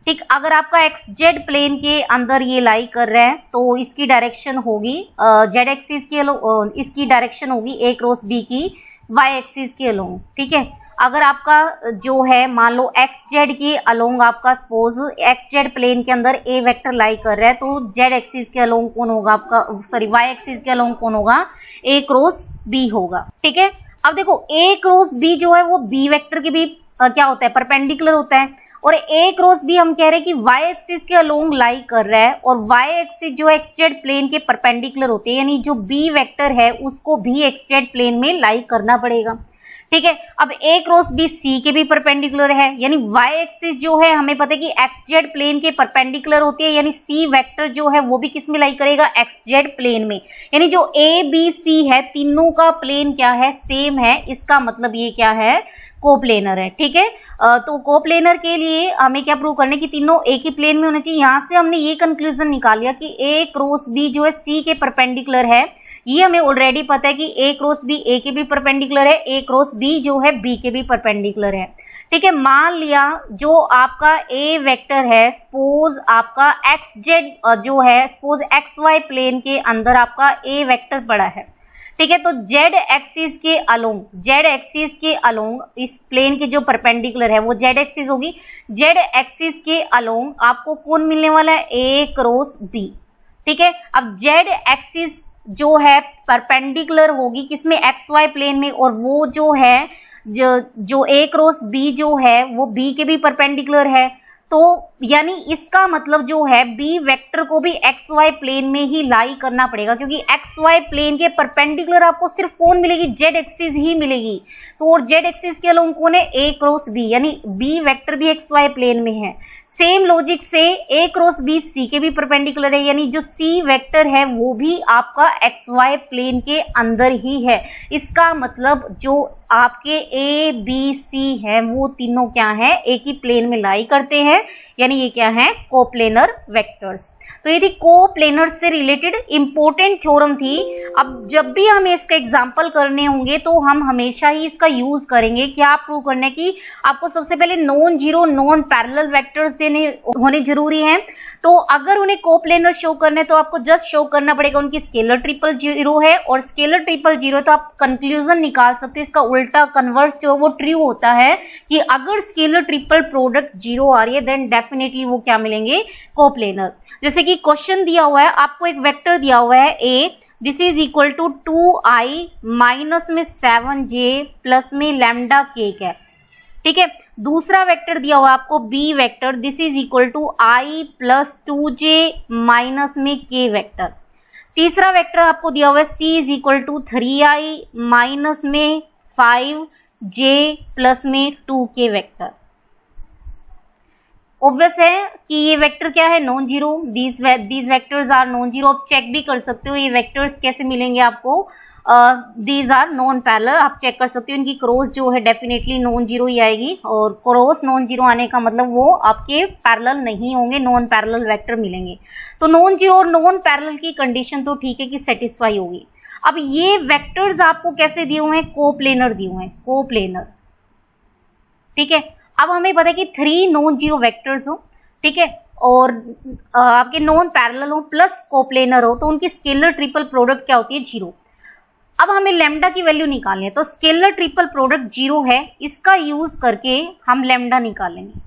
[SPEAKER 1] ठीक। अगर आपका एक्स जेड प्लेन के अंदर ये लाई कर रहा है तो इसकी डायरेक्शन होगी जेड एक्सिस के अलोंग, इसकी डायरेक्शन होगी ए क्रॉस बी की वाई एक्सिस के अलोंग, ठीक है। अगर आपका जो है मान लो एक्स जेड के अलोंग, आपका सपोज एक्स जेड प्लेन के अंदर ए वेक्टर लाई कर रहा है तो जेड एक्सिस के अलोंग कौन होगा आपका, सॉरी वाई एक्सिस के अलोंग कौन होगा, ए क्रॉस बी होगा, ठीक है। अब देखो ए क्रॉस बी जो है वो बी वेक्टर के भी क्या होता है, परपेंडिकुलर होता है। और ए क्रॉस बी हम कह रहे हैं कि वाई एक्सिस के अलोंग लाई कर रहा है, और वाई एक्सिस जो एक्स जेड प्लेन के परपेंडिकुलर होते हैं, यानी जो बी वेक्टर है उसको भी एक्स जेड प्लेन में लाई करना पड़ेगा, ठीक है। अब ए क्रॉस बी सी के भी परपेंडिकुलर है, यानी वाई एक्सिस जो है हमें पता है कि एक्स जेड प्लेन के परपेंडिकुलर होती है, यानी सी वेक्टर जो है वो भी किस में लाई करेगा, एक्स जेड प्लेन में। यानी जो ए बी सी है तीनों का प्लेन क्या है, सेम है। इसका मतलब ये क्या है, कोप्लेनर है, ठीक है। तो कोप्लेनर के लिए हमें क्या प्रूव करना है कि तीनों एक ही प्लेन में होने चाहिए। यहां से हमने ये कंक्लूजन निकाल लिया कि ए क्रॉस बी जो है सी के परपेंडिकुलर है। ये हमें ऑलरेडी पता है कि ए क्रॉस बी ए के भी परपेंडिकुलर है, ए क्रॉस बी जो है बी के भी परपेंडिकुलर है, ठीक है। मान लिया जो आपका ए वेक्टर है, सपोज आपका एक्स जेड जो है, सपोज एक्स वाई प्लेन के अंदर आपका ए वेक्टर पड़ा है, ठीक है। तो जेड एक्सिस के अलोंग इस प्लेन के जो परपेंडिकुलर है वो जेड एक्सिस होगी। जेड एक्सिस के अलोंग आपको कौन मिलने वाला है, ए क्रॉस बी, ठीक है। अब जेड एक्सिस जो है परपेंडिकुलर होगी किसमें, एक्स वाई प्लेन में, और वो जो है जो ए क्रॉस बी जो है वो बी के भी परपेंडिकुलर है। तो यानी इसका मतलब जो है बी वेक्टर को भी एक्स वाई प्लेन में ही लाई करना पड़ेगा, क्योंकि एक्स वाई प्लेन के परपेंडिकुलर आपको सिर्फ कौन मिलेगी, जेड एक्सिस ही मिलेगी। तो और जेड एक्सिस के अलोंग कौन है, ए क्रॉस बी, यानी बी वेक्टर भी एक्स वाई प्लेन में है। सेम लॉजिक से ए क्रॉस बी सी के भी परपेंडिकुलर है, यानी जो सी वेक्टर है वो भी आपका एक्स वाई प्लेन के अंदर ही है। इसका मतलब जो आपके ए बी सी है वो तीनों क्या है, एक ही प्लेन में लाई करते हैं, यानी ये क्या है, कोप्लेनर वेक्टर्स। तो ये थी कोप्लेनर से रिलेटेड इंपॉर्टेंट थ्योरम थी। अब जब भी हमें इसका एग्जांपल करने होंगे तो हम हमेशा ही इसका यूज करेंगे। क्या प्रूव करने की, आपको सबसे पहले non zero non parallel vectors देने होने जरूरी हैं। तो अगर उन्हें कोप्लेनर शो करने तो आपको जस्ट शो करना पड़ेगा उनकी स्केलर ट्रिपल जीरो है, और स्केलर ट्रिपल जीरो तो आप कंक्लूजन निकाल सकते हैं। इसका उल्टा कन्वर्स जो वो ट्रू होता है कि अगर स्केलर ट्रिपल प्रोडक्ट जीरो आ रही है देन डेफिनेटली वो क्या मिलेंगे, कोप्लेनर। जैसे कि क्वेश्चन दिया हुआ है, आपको एक वेक्टर दिया हुआ है A, this is equal to 2i minus में 7j प्लस में लैम्डा के कैप, ठीक है। दूसरा वेक्टर दिया हुआ है आपको B vector, this is equal to i plus 2j minus में k वेक्टर। तीसरा वेक्टर आपको दिया हुआ है c is equal to 3i minus में 5j प्लस में 2k वेक्टर। ऑब्वियस है कि ये वेक्टर क्या है, non zero, these vectors are non zero. आप चेक भी कर सकते हो ये वेक्टर्स कैसे मिलेंगे आपको, दीज आर नॉन पैरेलल, आप चेक कर सकते हो इनकी क्रॉस जो है डेफिनेटली नॉन जीरो ही आएगी, और क्रॉस नॉन जीरो आने का मतलब वो आपके पैरेलल नहीं होंगे, नॉन पैरेलल वेक्टर मिलेंगे। तो नॉन जीरो और नॉन पैरेलल की कंडीशन तो ठीक है कि सेटिस्फाई होगी। अब ये वेक्टर्स आपको कैसे दिए हुए हैं, कोप्लेनर दिए हुए हैं, कोप्लेनर, ठीक है। अब हमें पता है कि 3 नॉन जीरो वेक्टर्स हो, ठीक है, और आपके नॉन पैरेलल हो प्लस कोप्लेनर हो, तो उनकी स्केलर ट्रिपल प्रोडक्ट क्या होती है, 0। अब हमें लैम्डा की वैल्यू निकालनी है, तो स्केलर ट्रिपल प्रोडक्ट 0 है, इसका यूज करके हम लैम्डा निकालेंगे,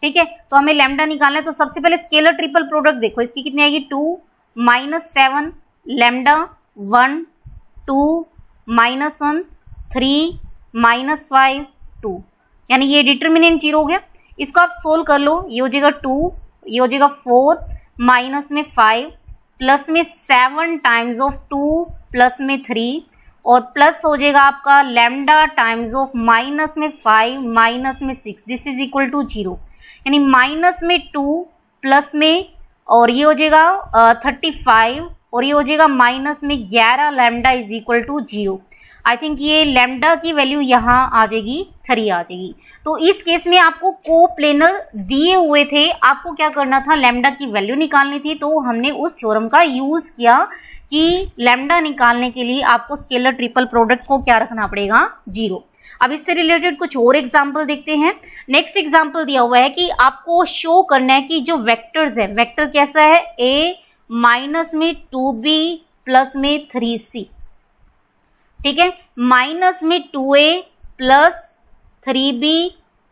[SPEAKER 1] ठीक है। तो हमें लैम्डा निकालना है, तो सबसे पहले स्केलर ट्रिपल प्रोडक्ट देखो, इसकी कितनी आएगी, 2 -7 लैम्डा 1 2 -1 3 -5 2, यानी ये डिटर्मिनेंट 0 हो गया। इसको आप सोल्व कर लो, ये हो जाएगा 2, ये हो जाएगा 4, माइनस में 5, प्लस में 7 टाइम्स ऑफ 2 प्लस में 3, और प्लस हो जाएगा आपका लैम्डा टाइम्स ऑफ माइनस में 5 माइनस में 6, दिस इज इक्वल टू 0, यानी माइनस में 2 प्लस में, और ये हो जाएगा 35, और ये हो जाएगा माइनस में 11 lambda is equal to 0। I think ये लैम्डा की वैल्यू यहाँ आ जाएगी 3 आ जाएगी। तो इस केस में आपको कोप्लेनर दिए हुए थे, आपको क्या करना था, लैम्डा की वैल्यू निकालनी थी, तो हमने उस थ्योरम का यूज किया कि लैम्डा निकालने के लिए आपको स्केलर ट्रिपल प्रोडक्ट को क्या रखना पड़ेगा, 0। अब इससे रिलेटेड कुछ और एग्जाम्पल देखते हैं। नेक्स्ट एग्जाम्पल दिया हुआ है कि आपको शो करना है कि जो वेक्टर्स है, वेक्टर कैसा है, a माइनस में 2b प्लस में 3c, ठीक है, माइनस में 2a प्लस 3b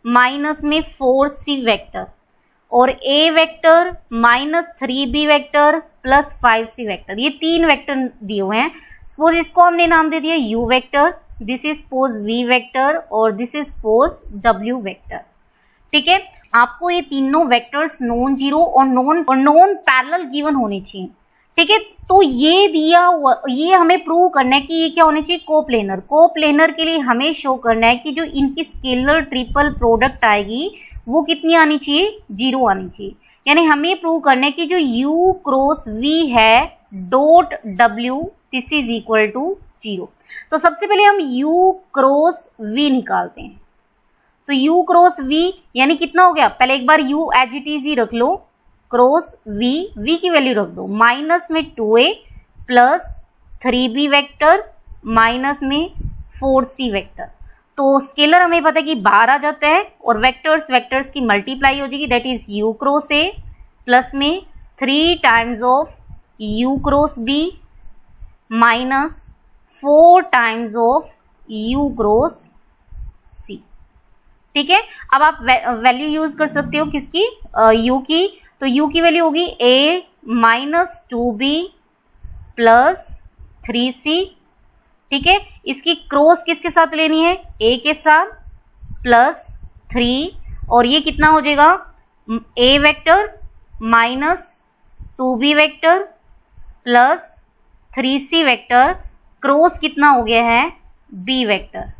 [SPEAKER 1] माइनस में 4c वेक्टर, और a vector minus 3b vector plus 5c vector, ये 3 वेक्टर दिए हुए हैं। सपोज इसको हमने नाम दे दिया u vector, this is suppose v vector, और this is suppose w vector, ठीक है। आपको ये तीनों वेक्टर्स नॉन जीरो और नॉन पैरेलल गिवन होने चाहिए, ठीक है। तो ये हमें प्रूव करना है कि ये क्या होने चाहिए, कोप्लेनर। कोप्लेनर के लिए हमें शो करना है कि जो इनकी स्केलर ट्रिपल प्रोडक्ट आएगी वो कितनी आनी चाहिए, 0 आनी चाहिए, यानी हमें प्रूव करना है कि जो u क्रॉस v है dot w this is equal to 0। तो सबसे पहले हम u क्रॉस v निकालते हैं, तो u क्रॉस v यानी कितना हो गया, पहले एक बार u एज इट इज ही रख लो, क्रॉस v की वैल्यू रख दो, माइनस में 2a plus 3b vector minus में 4c वेक्टर। तो स्केलर हमें पता है कि बाहर आ जाता है, और वेक्टर्स की मल्टीप्लाई हो जाएगी, that is u cross a plus में 3 times of u cross b minus 4 times of u cross c, ठीक है। अब आप वैल्यू यूज कर सकते हो किसकी, u की, तो u की वैल्यू होगी a minus 2b plus 3c, ठीक है। इसकी क्रॉस किसके साथ लेनी है, a के साथ प्लस 3, और ये कितना हो जाएगा, a vector minus 2b vector plus 3c vector, cross कितना हो गया है, b वेक्टर,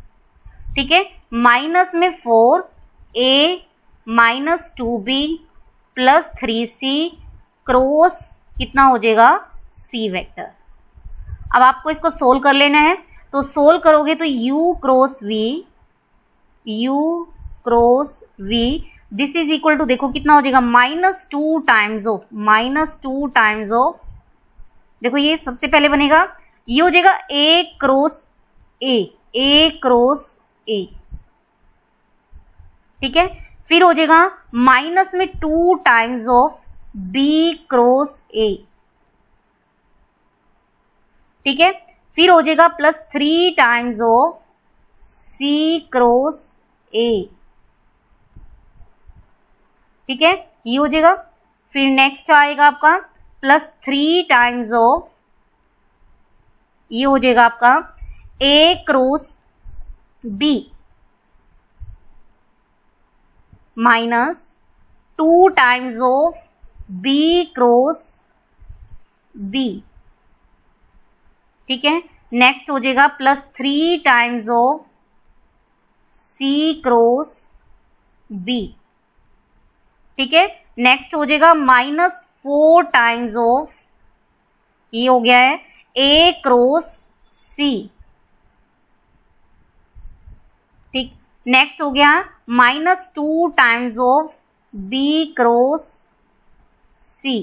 [SPEAKER 1] ठीक है, माइनस में 4a minus 2b plus 3c, cross कितना हो जाएगा, c वेक्टर। अब आपको इसको सोल्व कर लेना है, तो सोल्व करोगे तो u cross v this is equal to, देखो कितना हो जाएगा, -2 टाइम्स ऑफ, देखो ये सबसे पहले बनेगा, ये हो जाएगा a क्रॉस a, ठीक है। फिर हो जाएगा माइनस में 2 times of b cross a, ठीक है। फिर हो जाएगा plus 3 times of c cross a, ठीक है, ये हो जाएगा। फिर नेक्स्ट आएगा आपका प्लस 3 टाइम्स ऑफ, ये हो जाएगा आपका a cross b minus 2 times of b cross b, ठीक है। नेक्स्ट हो जाएगा plus 3 times of c cross b, ठीक है। नेक्स्ट हो जाएगा -4 टाइम्स ऑफ, ये हो गया है A क्रॉस C, ठीक। नेक्स्ट हो गया -2 times of B cross C,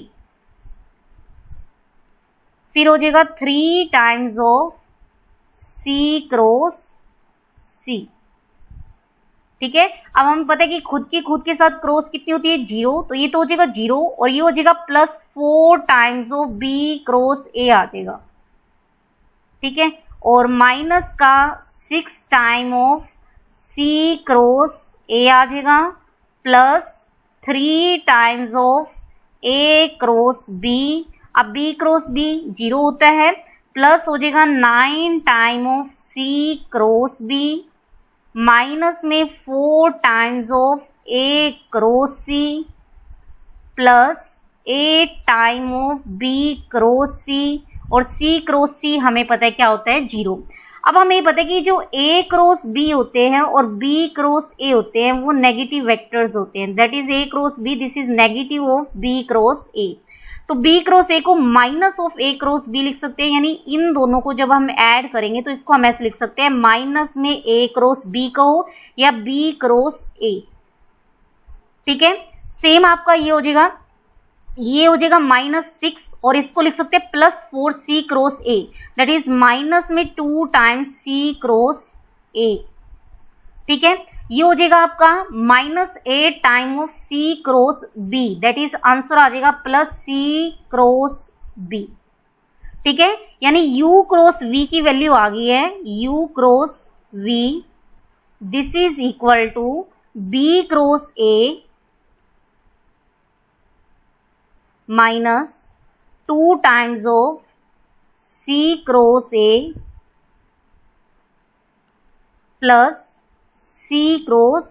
[SPEAKER 1] फिर हो जाएगा 3 times of C cross C, ठीक है। अब हमें पता है कि खुद के साथ क्रॉस कितनी होती है 0, तो ये तो हो जाएगा 0 और ये हो जाएगा +4 times of B cross A आ जाएगा, ठीक है। और माइनस का 6 time of C cross A आ जाएगा, +3 times of A cross B। अब B क्रॉस B 0 होता है, प्लस हो जाएगा 9 time of C cross B, minus में 4 times of A cross C, plus 8 time of B cross C, और C cross C हमें पता है क्या होता है 0। अब हमें ये पता है कि जो A क्रॉस B होते हैं और B क्रॉस A होते हैं वो नेगेटिव वेक्टर्स होते हैं, that is A cross B, this is negative of B cross A। तो B क्रॉस A को minus of A cross B लिख सकते हैं, यानी इन दोनों को जब हम ऐड करेंगे तो इसको हम ऐसे लिख सकते हैं, माइनस में A क्रॉस B कहो या B क्रॉस A, ठीक है। सेम आपका ये हो जाएगा -6 और इसको लिख सकते हैं +4 C cross A, that is minus में 2 टाइम्स C क्रॉस A, ठीक है। ये हो जाएगा आपका -8 time of C cross B, that is answer आ जाएगा +C क्रॉस B, ठीक है। यानी U क्रॉस V की वैल्यू आ गई है, U cross V this is equal to B cross A -2 times of C cross A plus C cross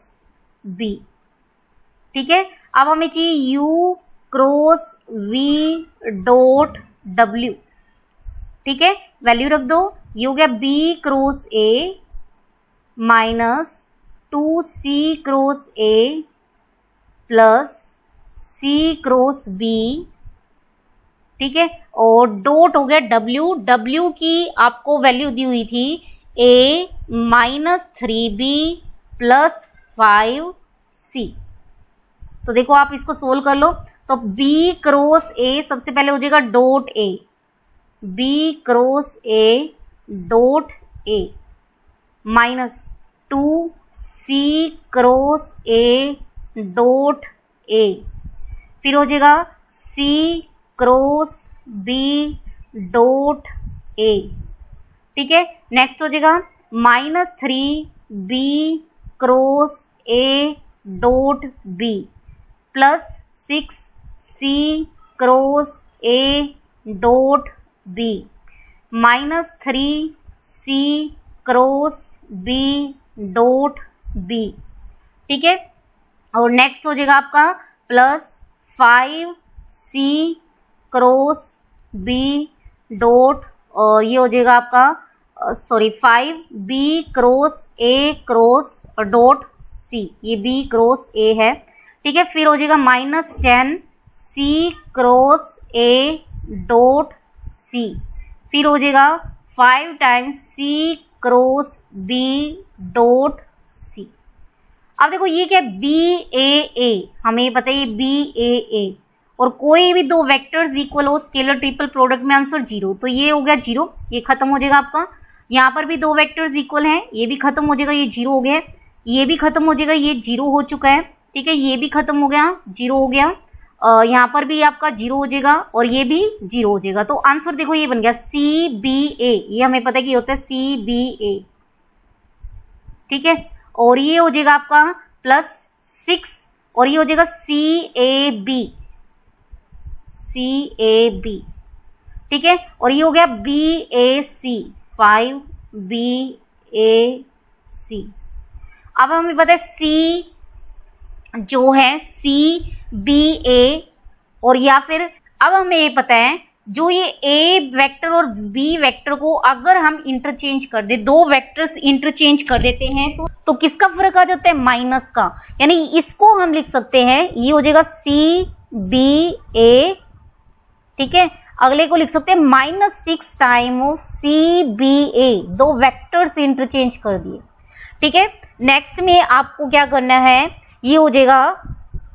[SPEAKER 1] B, ठीक है। अब हमें चाहिए U cross V dot W, ठीक है, वैल्यू रख दो। ये हो गया B cross A -2C cross A plus C cross B, ठीक है, और डॉट हो गया W की आपको वैल्यू दी हुई थी A -3B प्लस 5C। तो देखो आप इसको सोल्व कर लो, तो B क्रॉस A सबसे पहले हो जाएगा dot A, B cross A dot A -2C cross A dot A, फिर हो जाएगा C cross B dot A, ठीक है। नेक्स्ट हो जाएगा -3B cross A dot B plus 6C cross A dot B -3C cross B dot B, ठीक है। और नेक्स्ट हो जाएगा आपका +5C क्रॉस B डॉट, और ये हो जाएगा आपका 5B cross A cross dot C, ये B क्रॉस A है, ठीक है। फिर हो जाएगा -10C cross A dot C, फिर हो जाएगा 5 times C cross B dot C। अब देखो ये क्या है BAA, हमें पता है ये BAA, और कोई भी दो वेक्टर्स इक्वल हो स्केलर ट्रिपल प्रोडक्ट में आंसर 0, तो ये हो गया 0, ये खत्म हो जाएगा आपका। यहाँ पर भी दो वेक्टर्स इक्वल हैं, ये भी खत्म हो जाएगा, ये 0 हो गया, ये भी खत्म हो जाएगा, ये 0 हो चुका है, ठीक है। ये भी खत्म हो गया, 0 हो गया, यहाँ पर भी आपका 0 हो जाएगा और ये भी 0 हो जाएगा। तो आंसर देखो ये बन गया CBA, ये हमें पता है कि होता है CBA, ठीक है। और ये हो जाएगा आपका +6 और ये हो जाएगा CAB, ठीक है। और ये हो गया BAC, 5BAC। अब हमें पता है C जो है CBA, और या फिर अब हमें ये पता है जो ये A वेक्टर और B वेक्टर को अगर हम इंटरचेंज कर दे, दो वेक्टर्स इंटरचेंज कर देते हैं तो किसका फर्क आ जाता है, माइनस का, यानी इसको हम लिख सकते हैं, ये हो जाएगा CBA, ठीक है। अगले को लिख सकते हैं -6 टाइम ऑफ CBA, दो वेक्टर्स इंटरचेंज कर दिए। ठीक है, नेक्स्ट में आपको क्या करना है, ये हो जाएगा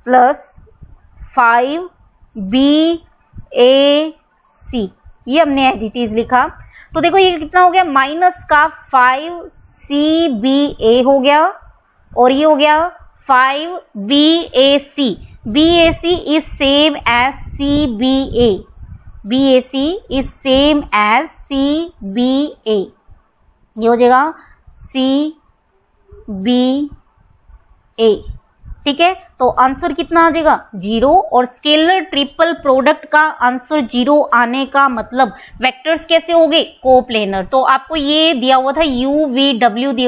[SPEAKER 1] +5BAC, ये हमने एज इट इज लिखा। तो देखो ये कितना हो गया, माइनस का 5CBA हो गया और ये हो गया 5BAC। BAC is same as CBA, BAC is same as CBA, ये हो जाएगा CBA। ठीक है, तो आंसर कितना आ जाएगा 0, और स्केलर ट्रिपल प्रोडक्ट का आंसर 0 आने का मतलब वेक्टर्स कैसे हो गए, कोप्लेनर। तो आपको ये दिया हुआ था, UVW दिए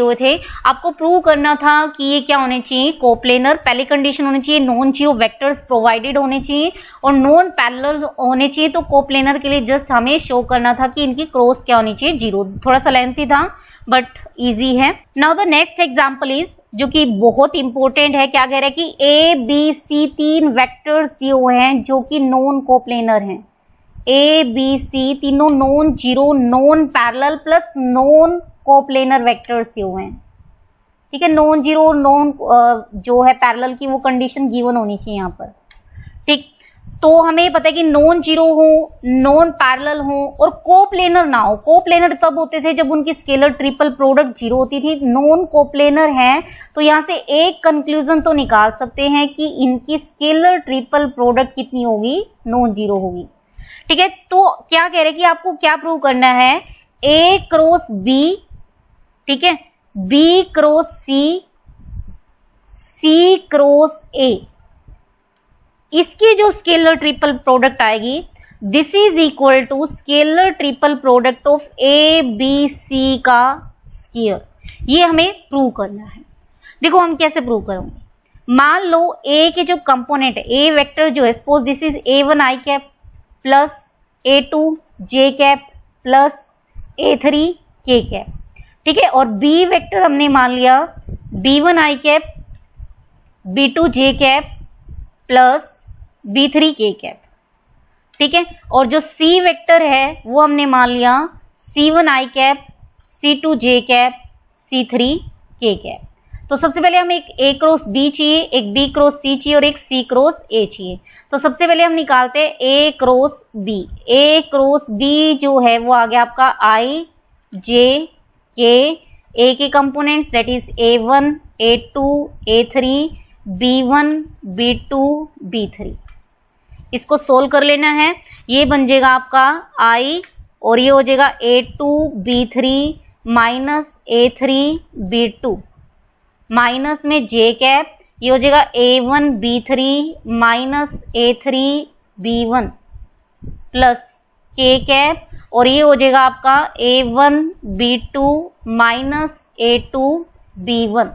[SPEAKER 1] हुए थे, आपको प्रूव करना था कि ये क्या होने चाहिए, कोप्लेनर। पहली कंडीशन होनी चाहिए नॉन जीरो वेक्टर्स प्रोवाइडेड होने चाहिए और नॉन पैरेलल होने चाहिए। तो कोप्लेनर के लिए जस्ट हमें शो करना था कि इनकी क्रॉस क्या होनी चाहिए, 0। थोड़ा सा लेंथी था बट इजी है। Now the next example is, जो कि बहुत इंपॉर्टेंट है, क्या कह रहा है कि ABC 3 वेक्टर्स दिए हुए हैं जो कि नॉन कोप्लेनर हैं। ABC तीनों non zero, non parallel plus non coplanar vectors दिए हुए हैं। ठीक है, नॉन जीरो, नॉन जो है पैरेलल की वो कंडीशन गिवन होनी चाहिए यहाँ पर। ठीक, तो हमें पता है कि नॉन जीरो हो, नॉन पैरेलल हो और कोप्लेनर ना हो। कोप्लेनर तब होते थे जब उनकी स्केलर ट्रिपल प्रोडक्ट 0 होती थी। नॉन कोप्लेनर है तो यहाँ से एक कंक्लूजन तो निकाल सकते हैं कि इनकी स्केलर ट्रिपल प्रोडक्ट कितनी होगी, नॉन जीरो होगी। ठीक है, तो क्या कह रहे हैं कि आपको क्या प्रूव करना है, A क्रॉस B, ठीक है, B cross C, C cross A, इसकी जो स्केलर ट्रिपल प्रोडक्ट आएगी, this is equal to scalar triple product of ABC का स्क्वायर। ये हमें प्रूव करना है। देखो हम कैसे प्रूव करेंगे, मान लो A के जो कंपोनेंट है, A वेक्टर जो है, suppose this is A1 i cap plus A2 j cap plus A3 k cap. ठीक है, और B वेक्टर हमने मान लिया B1 i cap, B2 j cap plus B3 k cap. ठीक है, और जो C वेक्टर है वो हमने मान लिया C1 i cap, C2 j cap, C3 k cap. तो सबसे पहले हमें एक A क्रॉस B चाहिए, एक B क्रॉस C चाहिए और एक C क्रॉस A चाहिए। तो सबसे पहले हम निकालते हैं A cross B। A cross B जो है वो आ गया आपका I J K, A के components that is A1 A2 A3 B1 B2 B3। इसको सोल्व कर लेना है, ये बन जाएगा आपका I और ये हो जाएगा A2 B3 minus A3 B2 minus में J कैप, ये हो जाएगा A1 B3 minus A3 B1 plus K cap, और ये हो जाएगा आपका A1 B2 minus A2 B1।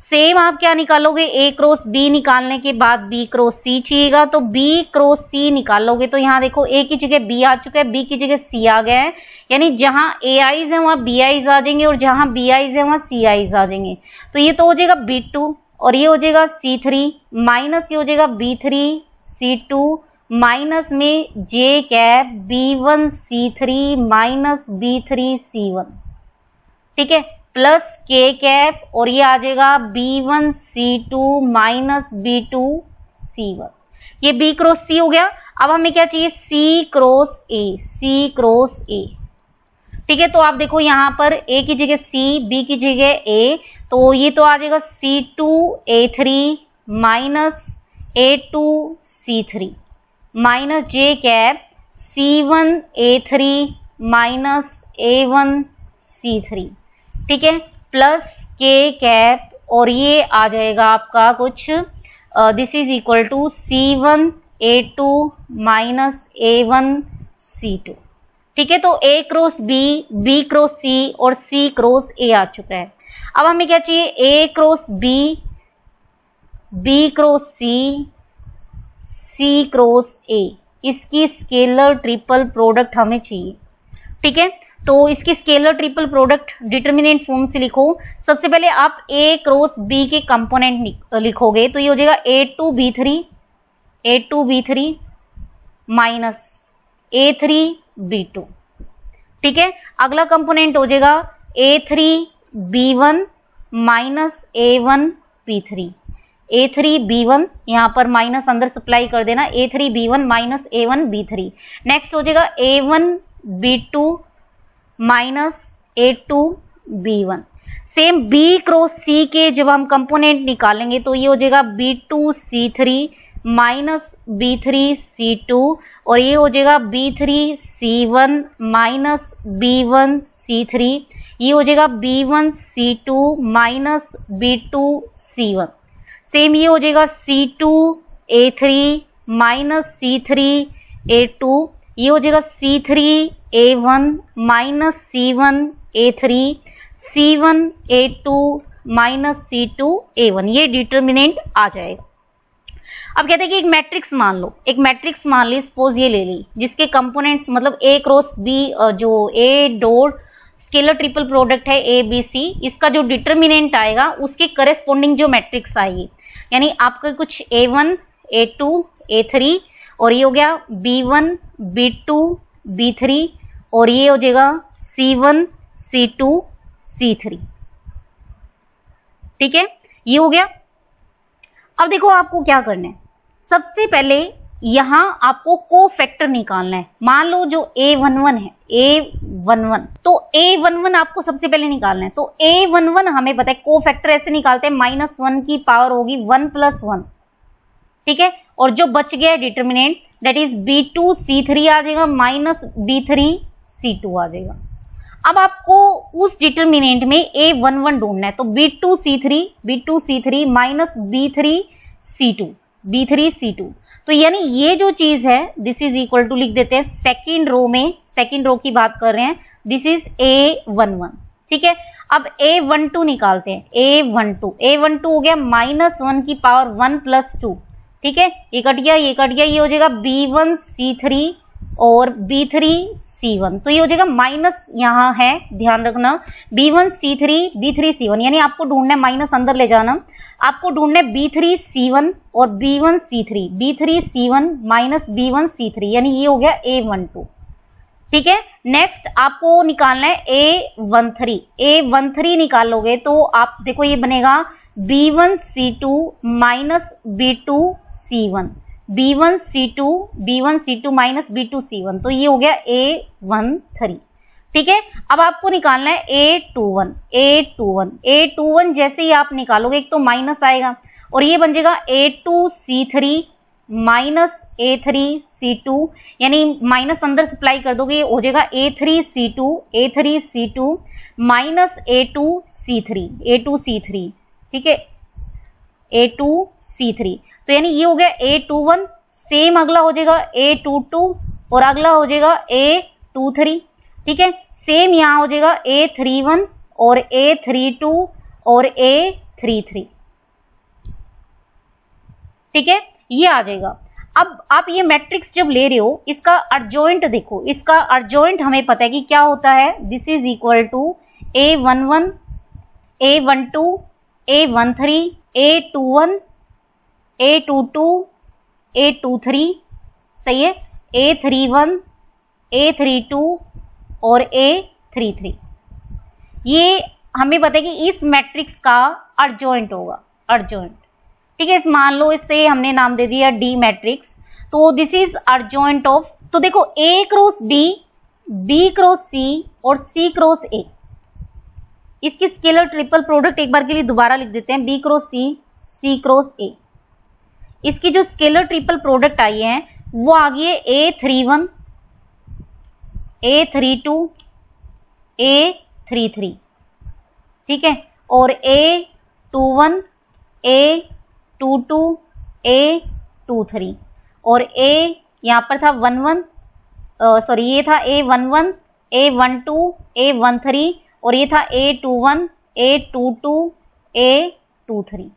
[SPEAKER 1] Same आप क्या निकालोगे, A क्रॉस B निकालने के बाद B क्रॉस C चाहिएगा, तो B क्रॉस C निकालोगे तो यहाँ देखो A की जगह B आ चुका है, B की जगह C आ गया है, यानी जहां AIs है वहां BIs आ जाएंगे और जहां BIs है वहां CIs आ जाएंगे। तो ये तो हो जाएगा B2 और ये हो जाएगा C3 माइनस ये हो जाएगा B3 C2 माइनस में J cap B1 C3 minus B3 C1। ठीक है, प्लस K कैप और ये आ जाएगा B1 C2 minus B2 C1। ये B क्रॉस C हो गया। अब हमें क्या चाहिए, C cross A, C cross A। ठीक है, तो आप देखो यहाँ पर A की जगह C, B की जगह A, तो ये तो आ जाएगा C2 A3 minus A2 C3 minus J cap C1 A3 minus A1 C3। ठीक है, प्लस K कैप और ये आ जाएगा आपका कुछ this is equal to C1 A2 minus A1 C2। ठीक है, तो A cross B, B cross C और C क्रॉस A आ चुका है। अब हमें क्या चाहिए, A cross B, B cross C, C cross A, इसकी स्केलर ट्रिपल प्रोडक्ट हमें चाहिए। ठीक है, तो इसकी scalar triple product determinant form से लिखो। सबसे पहले आप A क्रॉस B के कंपोनेंट लिखोगे, तो ये हो जाएगा A2 B3, A2 B3 minus A3B2। ठीक है, अगला कंपोनेंट हो जाएगा A3B1 माइनस A1B3। A3B1 यहाँ पर माइनस अंदर सप्लाई कर देना, A3B1 माइनस A1B3। नेक्स्ट हो जाएगा A1B2 minus A2B1। Same B cross C के जब हम कंपोनेंट निकालेंगे तो ये हो जाएगा B2C3 माइनस B3C2 और ये हो जाएगा B3C1 माइनस B1C3। ये हो जाएगा B1C2 माइनस B2C1। सेम ये हो जाएगा C2A3 माइनस C3A2। ये हो जाएगा C3A1 minus C1A3, C1A2 minus C2A1। ये डिटर्मिनेंट आ जाएगा। अब कहते हैं कि एक मैट्रिक्स मान लो, एक मैट्रिक्स मान ली, सपोज ये ले ली जिसके कंपोनेंट्स मतलब A क्रॉस B, जो A dot scalar triple product है ABC, इसका जो डिटर्मिनेंट आएगा उसके करेस्पॉन्डिंग जो मैट्रिक्स आएगी, यानी आपका कुछ A1 A2 A3 और ये हो गया B1 B2 B3 और ये हो जाएगा C1 C2 C3। ठीक है, ये हो गया। अब देखो आपको क्या करना है, सबसे पहले यहां आपको कोफैक्टर निकालना है। मान लो जो A11 है, A11, तो A11 आपको सबसे पहले निकालना है। तो A11 हमें पता है कोफैक्टर ऐसे निकालते हैं, -1 की पावर होगी 1 + 1। ठीक है, और जो बच गया है डिटर्मिनेंट दैट इज B2C3 आ जाएगा माइनस B3C2 आ जाएगा। अब आपको उस डिटर्मिनेंट में A11 ढूंढना है, तो B2C3 माइनस B3C2, तो यानी ये जो चीज है दिस इज इक्वल टू लिख देते हैं सेकंड रो में, सेकंड रो की बात कर रहे हैं, दिस इज A11। ठीक है, अब A12 निकालते हैं। A12 हो गया -1 की पावर 1 + 2। ठीक है, ये कट गया, ये कट गया, ये हो जाएगा B1C3 और B3C1, तो ये हो जाएगा माइनस यहाँ है, ध्यान रखना B1C3 B3C1, यानी आपको ढूंढना है, माइनस अंदर ले जाना, आपको ढूंढना है B3C1 और B1C3 माइनस B1C3, यानी ये हो गया A12। ठीक है, नेक्स्ट आपको निकालना है A13 निकालोगे तो आप देखो ये बनेगा B1C2 minus B2C1, B1C2 minus B2C1, तो ये हो गया A13। ठीक है, अब आपको निकालना है A21 जैसे ही आप निकालोगे एक तो माइनस आएगा और ये बन जाएगा A2C3 माइनस A3C2, यानी माइनस अंदर सप्लाई कर दोगे, हो जाएगा A3C2 माइनस A2C3। ठीक है, A2C3, तो यानी ये हो गया A21। सेम अगला हो जाएगा A22 और अगला हो जाएगा A23। ठीक है, सेम यहाँ हो जाएगा A31 और A32 और A33। ठीक है, ये आ जाएगा। अब आप ये मैट्रिक्स जब ले रहे हो, इसका अर्जॉइंट देखो, इसका अर्जॉइंट हमें पता है कि क्या होता है, this is equal to A11 A12 A13 A21 A22 A23, सही है, A31 A32 और A33। ये हमें पता है कि इस मैट्रिक्स का अर्जॉइंट होगा, अर्जॉइंट। ठीक है, इस मान लो इससे हमने नाम दे दिया D मैट्रिक्स, तो दिस इज अर्जॉइंट ऑफ, तो देखो A cross B, B cross C और C क्रॉस A, इसकी स्केलर ट्रिपल प्रोडक्ट एक बार के लिए दोबारा लिख देते हैं, B cross C, C cross A। इसकी जो स्केलर ट्रिपल प्रोडक्ट आई है वो आ गई है A31 A32 A33। ठीक है, और A21 A22 A23 और A यहाँ पर था 11, सॉरी ये था A11 A12 A13 और ये था A21 A22 A23।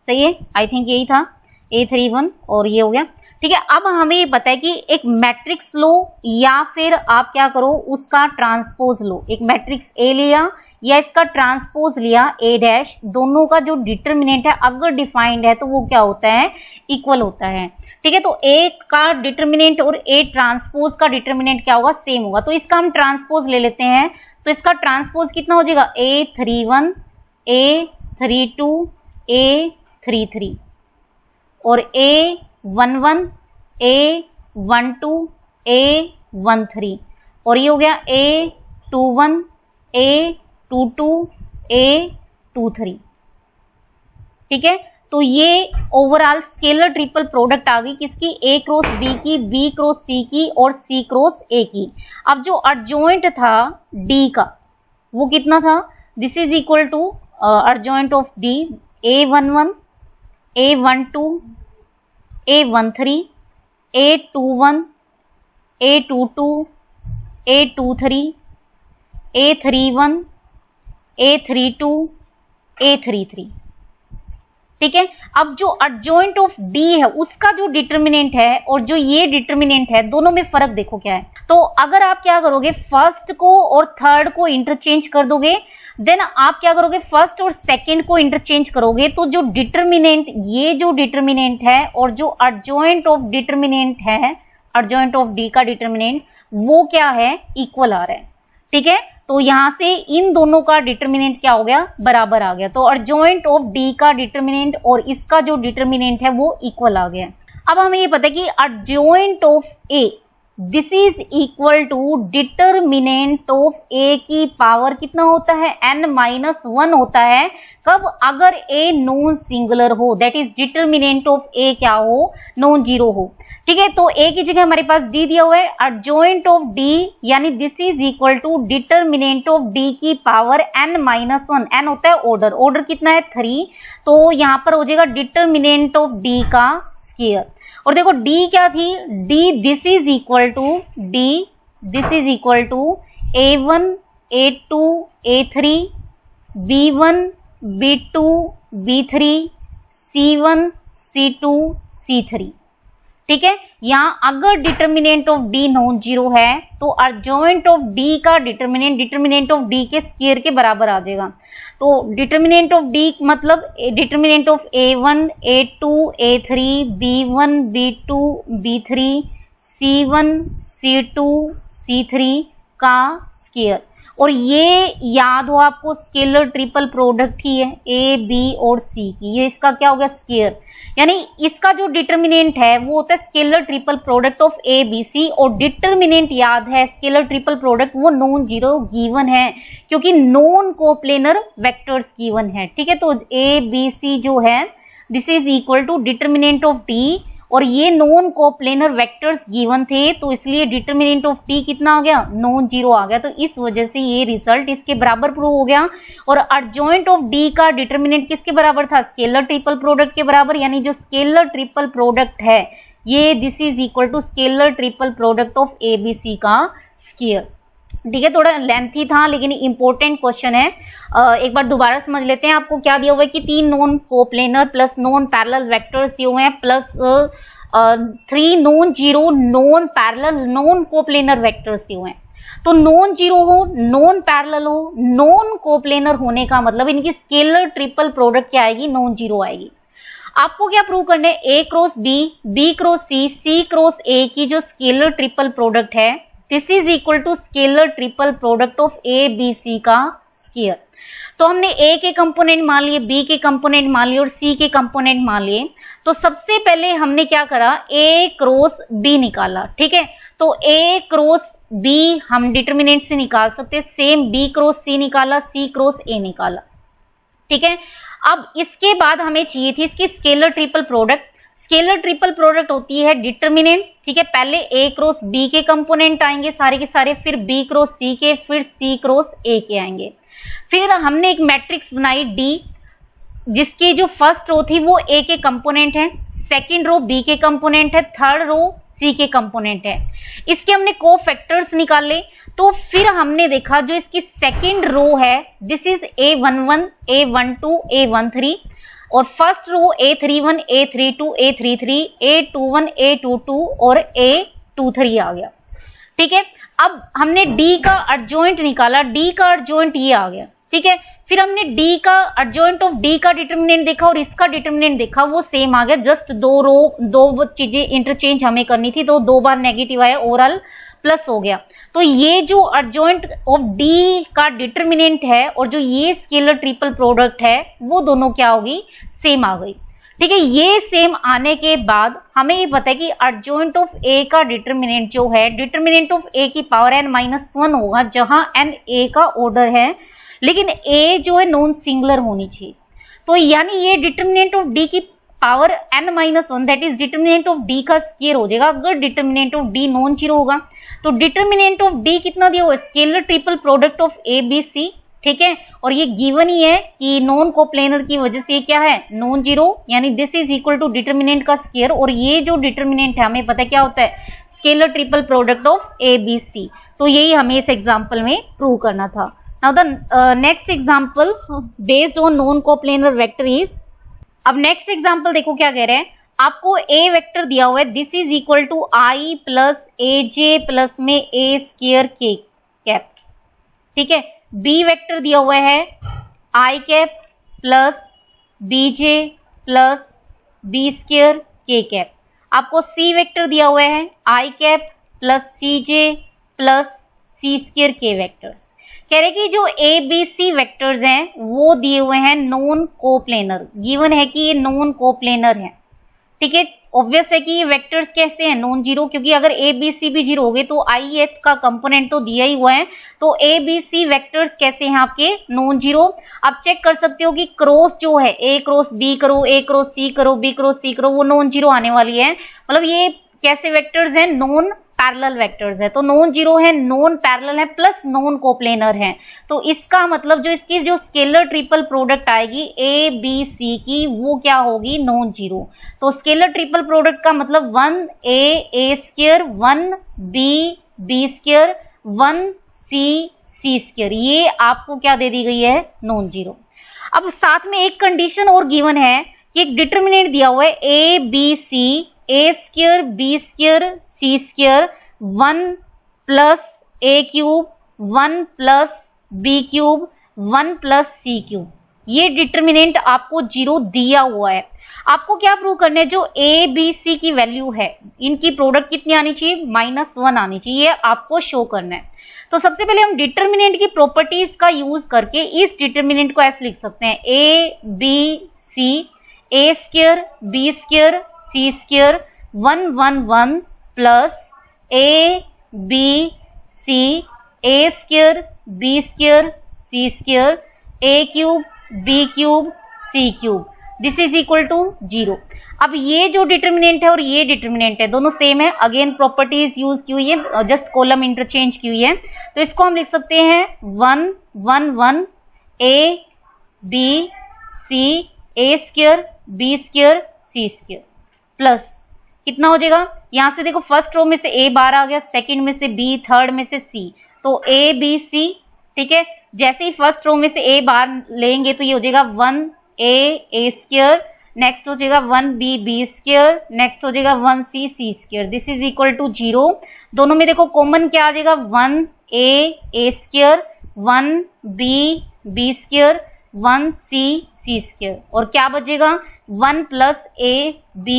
[SPEAKER 1] सही है, आई थिंक यही था A31 और ये हो गया। ठीक है, अब हमें ये पता है कि एक मैट्रिक्स लो या फिर आप क्या करो उसका ट्रांसपोज लो। एक मैट्रिक्स A लिया या इसका ट्रांसपोज लिया A डैश, दोनों का जो डिटर्मिनेंट है अगर डिफाइंड है तो वो क्या होता है, इक्वल होता है। ठीक है, तो A का डिटर्मिनेंट और A ट्रांसपोज का डिटर्मिनेंट क्या होगा, सेम होगा। तो इसका हम ट्रांसपोज ले लेते हैं, तो इसका ट्रांसपोज कितना हो जाएगा, A31 A32 A33 और A11 A12 A13 और ये हो गया A21 A22 A23। ठीक है, तो ये ओवरऑल स्केलर ट्रिपल प्रोडक्ट आ गई किसकी, A क्रॉस B की, B क्रॉस C की और C क्रॉस A की। अब जो अर्जॉइंट था D का वो कितना था, this is equal to adjoint of D A11 A12 A13 A21 A22 A23 A31 A32 A33। ठीक है, अब जो अर्जॉइंट ऑफ D है उसका जो डिटर्मिनेंट है और जो ये डिटर्मिनेंट है, दोनों में फर्क देखो क्या है। तो अगर आप क्या करोगे, फर्स्ट को और थर्ड को इंटरचेंज कर दोगे, देन आप क्या करोगे, फर्स्ट और सेकंड को इंटरचेंज करोगे, तो जो डिटर्मिनेंट, ये जो डिटर्मिनेंट है और जो अर्जॉइंट ऑफ डिटर्मिनेंट है, अर्जॉइंट ऑफ D का डिटर्मिनेंट, वो क्या है, इक्वल आ रहा है। ठीक है, तो यहां से इन दोनों का डिटर्मिनेंट क्या हो गया, बराबर आ गया। तो अर्जॉइंट ऑफ D का डिटर्मिनेंट और इसका जो डिटर्मिनेंट है वो इक्वल आ गया। अब हमें ये पता है कि adjoint of A this is equal to determinant of A की पावर कितना होता है, n-1 होता है। कब, अगर A नॉन सिंगुलर हो, that is determinant of A क्या हो, नॉन जीरो हो। ठीक है, तो A की जगह हमारे पास D दिया हुआ है, अर्जॉइंट ऑफ D यानी this is equal to determinant of D की पावर n-1, n होता है ऑर्डर, ऑर्डर कितना है 3, तो यहाँ पर हो जाएगा डिटर्मिनेंट ऑफ D का स्क्वायर। और देखो D क्या थी, D this is equal to D this is equal to A1 A2 A3 B1 B2 B3 C1 C2 C3। ठीक है, यहाँ अगर determinant of D non zero है तो अर्जॉइंट ऑफ D का डिटर्मिनेंट ऑफ D के स्क्वायर के बराबर आ जाएगा। तो डिटर्मिनेंट ऑफ D मतलब determinant of A1 A2 A3 B1 B2 B3 C1 C2 C3 का स्क्वायर। और ये याद हो आपको, स्केलर ट्रिपल प्रोडक्ट ही है A B और C की, ये इसका क्या हो गया, स्क्वायर। यानी इसका जो डिटर्मिनेंट है वो होता है scalar triple product of A B C, और डिटर्मिनेंट याद है स्केलर ट्रिपल प्रोडक्ट वो नॉन जीरो गिवन है क्योंकि नॉन कोप्लेनर वेक्टर्स गिवन है। ठीक है, तो A B C जो है this is equal to determinant of D, और ये नॉन कोप्लेनर वेक्टर्स गिवन थे तो इसलिए डिटर्मिनेंट ऑफ D कितना आ गया, नॉन जीरो आ गया। तो इस वजह से ये रिजल्ट इसके बराबर प्रूव हो गया। और अर्जॉइंट ऑफ D का डिटर्मिनेंट किसके बराबर था, स्केलर ट्रिपल प्रोडक्ट के बराबर, यानी जो स्केलर ट्रिपल प्रोडक्ट है ये this is equal to scalar triple product of ABC का स्क्वायर। ठीक है, थोड़ा लेंथी था लेकिन इंपॉर्टेंट क्वेश्चन है। एक बार दोबारा समझ लेते हैं। आपको क्या दिया हुआ है कि 3 non coplanar plus non parallel vectors दिए हुए हैं plus 3 non zero non parallel non coplanar vectors दिए हुए हैं। तो नॉन जीरो हो, नॉन पैरेलल हो, नॉन कोप्लेनर होने का मतलब इनकी स्केलर ट्रिपल प्रोडक्ट क्या आएगी, नॉन जीरो आएगी। आपको क्या प्रूव करना है, A cross B B cross C C cross A की जो स्केलर ट्रिपल प्रोडक्ट है this is equal to scalar triple product of A B C का स्क्वायर। तो हमने A के कंपोनेंट मान लिए, B के कंपोनेंट मान लिए और C के कंपोनेंट मान लिए। तो सबसे पहले हमने क्या करा, A क्रॉस B निकाला। ठीक है, तो A क्रॉस B हम डिटर्मिनेंट से निकाल सकते, सेम B क्रॉस C निकाला, C क्रॉस A निकाला। ठीक है, अब इसके बाद हमें चाहिए थी इसकी scalar triple product. Scalar triple product होती है डिटर्मिनेंट। ठीक है, पहले A क्रॉस B के कंपोनेंट आएंगे सारे के सारे, फिर B क्रॉस C के, फिर C क्रॉस A के आएंगे। फिर हमने एक मैट्रिक्स बनाई D जिसकी जो फर्स्ट रो थी वो A के कंपोनेंट है, सेकंड रो B के कंपोनेंट है, थर्ड रो C के कंपोनेंट है। इसके हमने कोफैक्टर्स निकाले। तो फिर हमने देखा जो इसकी सेकंड रो है this is A11 A12 A13 और first row A31 A32 A33 A21 A22 और A23 आ गया। ठीक है, अब हमने D का अर्जॉइंट निकाला, D का अर्जॉइंट ये आ गया। ठीक है। फिर हमने डी का एडजॉइंट ऑफ डी का डिटर्मिनेंट देखा और इसका डिटर्मिनेंट देखा, वो सेम आ गया, जस्ट दो चीजें इंटरचेंज हमें करनी थी, तो 2 बार नेगेटिव आया, ओवरऑल प्लस हो गया। तो ये जो एडजॉइंट ऑफ डी का डिटर्मिनेंट है और जो ये स्केलर ट्रिपल प्रोडक्ट है वो दोनों क्या होगी, सेम आ गई। ठीक है, ये सेम आने के बाद हमें ये पता है कि एडजॉइंट ऑफ ए का डिटर्मिनेंट जो है डिटर्मिनेंट ऑफ ए की पावर n-1 होगा, जहां n ए का ऑर्डर है, लेकिन a जो है नॉन सिंगुलर होनी चाहिए। तो यानी ये डिटर्मिनेंट ऑफ d की power n-1 that is determinant of d का स्क्वायर हो जाएगा अगर determinant of d non zero होगा। तो डिटर्मिनेंट ऑफ d कितना दिया हुआ है, scalar triple product of a b c, ठीक है, और ये गिवन ही है कि नॉन कोप्लेनर की वजह से ये क्या है, नॉन जीरो, यानी this is equal to determinant का स्क्वायर, और ये जो डिटर्मिनेंट है हमें पता है क्या होता है, scalar triple product of a b c। तो यही हमें इस एग्जाम्पल में प्रूव करना था। Now the next example based on non coplanar vector is, अब next example देखो क्या कह रहे हैं, आपको a वेक्टर दिया हुआ है, this is equal to i plus aj plus में a स्क्वायर k कैप, ठीक है। b वेक्टर दिया हुआ है i cap plus bj plus b square k cap. आपको c वेक्टर दिया हुआ है i cap plus cj plus c square k vectors. कह रहे कि जो ए बी सी वेक्टर्स हैं वो दिए हुए हैं नॉन कोप्लेनर, गिवन है कि ये नॉन कोप्लेनर है, ठीक है। ऑब्वियस है कि ये वेक्टर्स कैसे हैं, नॉन जीरो, क्योंकि अगर ए बी सी भी जीरो हो गए तो आई एथ का कंपोनेंट तो दिया ही हुआ है, तो ए बी सी वेक्टर्स कैसे हैं आपके, नॉन जीरो। आप चेक कर सकते हो कि क्रॉस जो है ए क्रॉस बी करो, ए क्रॉस सी करो, बी क्रॉस सी करो, वो नॉन जीरो आने वाली है, मतलब ये कैसे वेक्टर्स हैं, नॉन पैरेलल वेक्टर्स है। तो नॉन जीरो है, नॉन पैरेलल है, प्लस नॉन कोप्लेनर है। तो इसका मतलब जो इसकी जो स्केलर ट्रिपल प्रोडक्ट आएगी ए बी सी की, वो क्या होगी, नॉन जीरो। तो स्केलर ट्रिपल प्रोडक्ट का मतलब 1a square, 1b square, 1c square, ये आपको क्या दे दी गई है, नॉन जीरो। अब साथ में एक कंडीशन और गिवन है कि एक डिटर्मिनेंट दिया हुआ है A B C, A square B square C square, 1 plus A cube, 1 plus B cube, 1 plus C cube, ये डिटर्मिनेंट आपको जीरो दिया हुआ है। आपको क्या प्रूव करना है, जो ए बी सी की वैल्यू है इनकी प्रोडक्ट कितनी आनी चाहिए, -1 आनी चाहिए, आपको शो करना है। तो सबसे पहले हम डिटर्मिनेंट की प्रॉपर्टीज का यूज करके इस डिटर्मिनेंट को ऐसे लिख सकते हैं, A B C, A square B square C square, 1 1 1 plus A B C, A square B square C square, A cube B cube C cube, this is equal to 0। अब ये जो डिटर्मिनेंट है और ये डिटर्मिनेंट है दोनों same है, again properties use की हुई है, जस्ट कॉलम इंटरचेंज की हुई है। तो इसको हम लिख सकते हैं 1 1 1 A B C, A square B square C square, plus कितना हो जाएगा, यहां से देखो फर्स्ट रो में से ए बार आ गया, सेकंड में से बी, थर्ड में से सी, तो ए बी सी, ठीक है। जैसे ही फर्स्ट रो में से ए बार लेंगे तो ये हो जाएगा 1a स्क्वायर, नेक्स्ट हो जाएगा 1b बी स्क्वायर, नेक्स्ट हो जाएगा 1c C square, this is equal to 0। दोनों में देखो कॉमन क्या आ जाएगा, 1a square, 1b B square, 1c C square, और क्या बचेगा 1 plus a b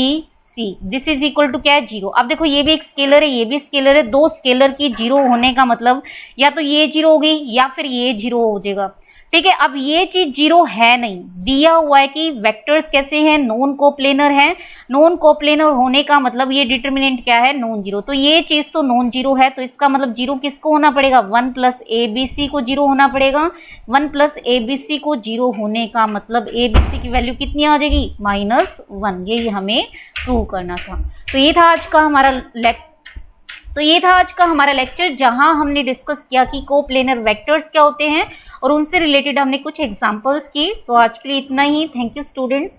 [SPEAKER 1] c, this is equal to क्या है, 0। अब देखो ये भी एक स्केलर है, ये भी स्केलर है, दो स्केलर की 0 होने का मतलब या तो ये 0 हो गई या फिर ये 0 हो जाएगा, ठीक है। अब ये चीज 0 है नहीं, दिया हुआ है कि वेक्टर्स कैसे हैं, नॉन कोप्लेनर हैं, नॉन कोप्लेनर होने का मतलब ये डिटर्मिनेंट क्या है, नॉन जीरो। तो ये चीज तो नॉन जीरो है, तो इसका मतलब 0 किसको होना पड़ेगा, 1 प्लस ए बी सी को 0 होना पड़ेगा। 1 प्लस ए बी सी को 0 होने का मतलब ए बी सी की वैल्यू कितनी आ जाएगी, -1, ये हमें प्रूव करना था। तो ये था आज का हमारा लेक्चर जहां हमने डिस्कस किया कि कोप्लेनर वेक्टर्स क्या होते हैं और उनसे रिलेटेड हमने कुछ एग्जांपल्स की। सो आज के लिए इतना ही। Thank you students.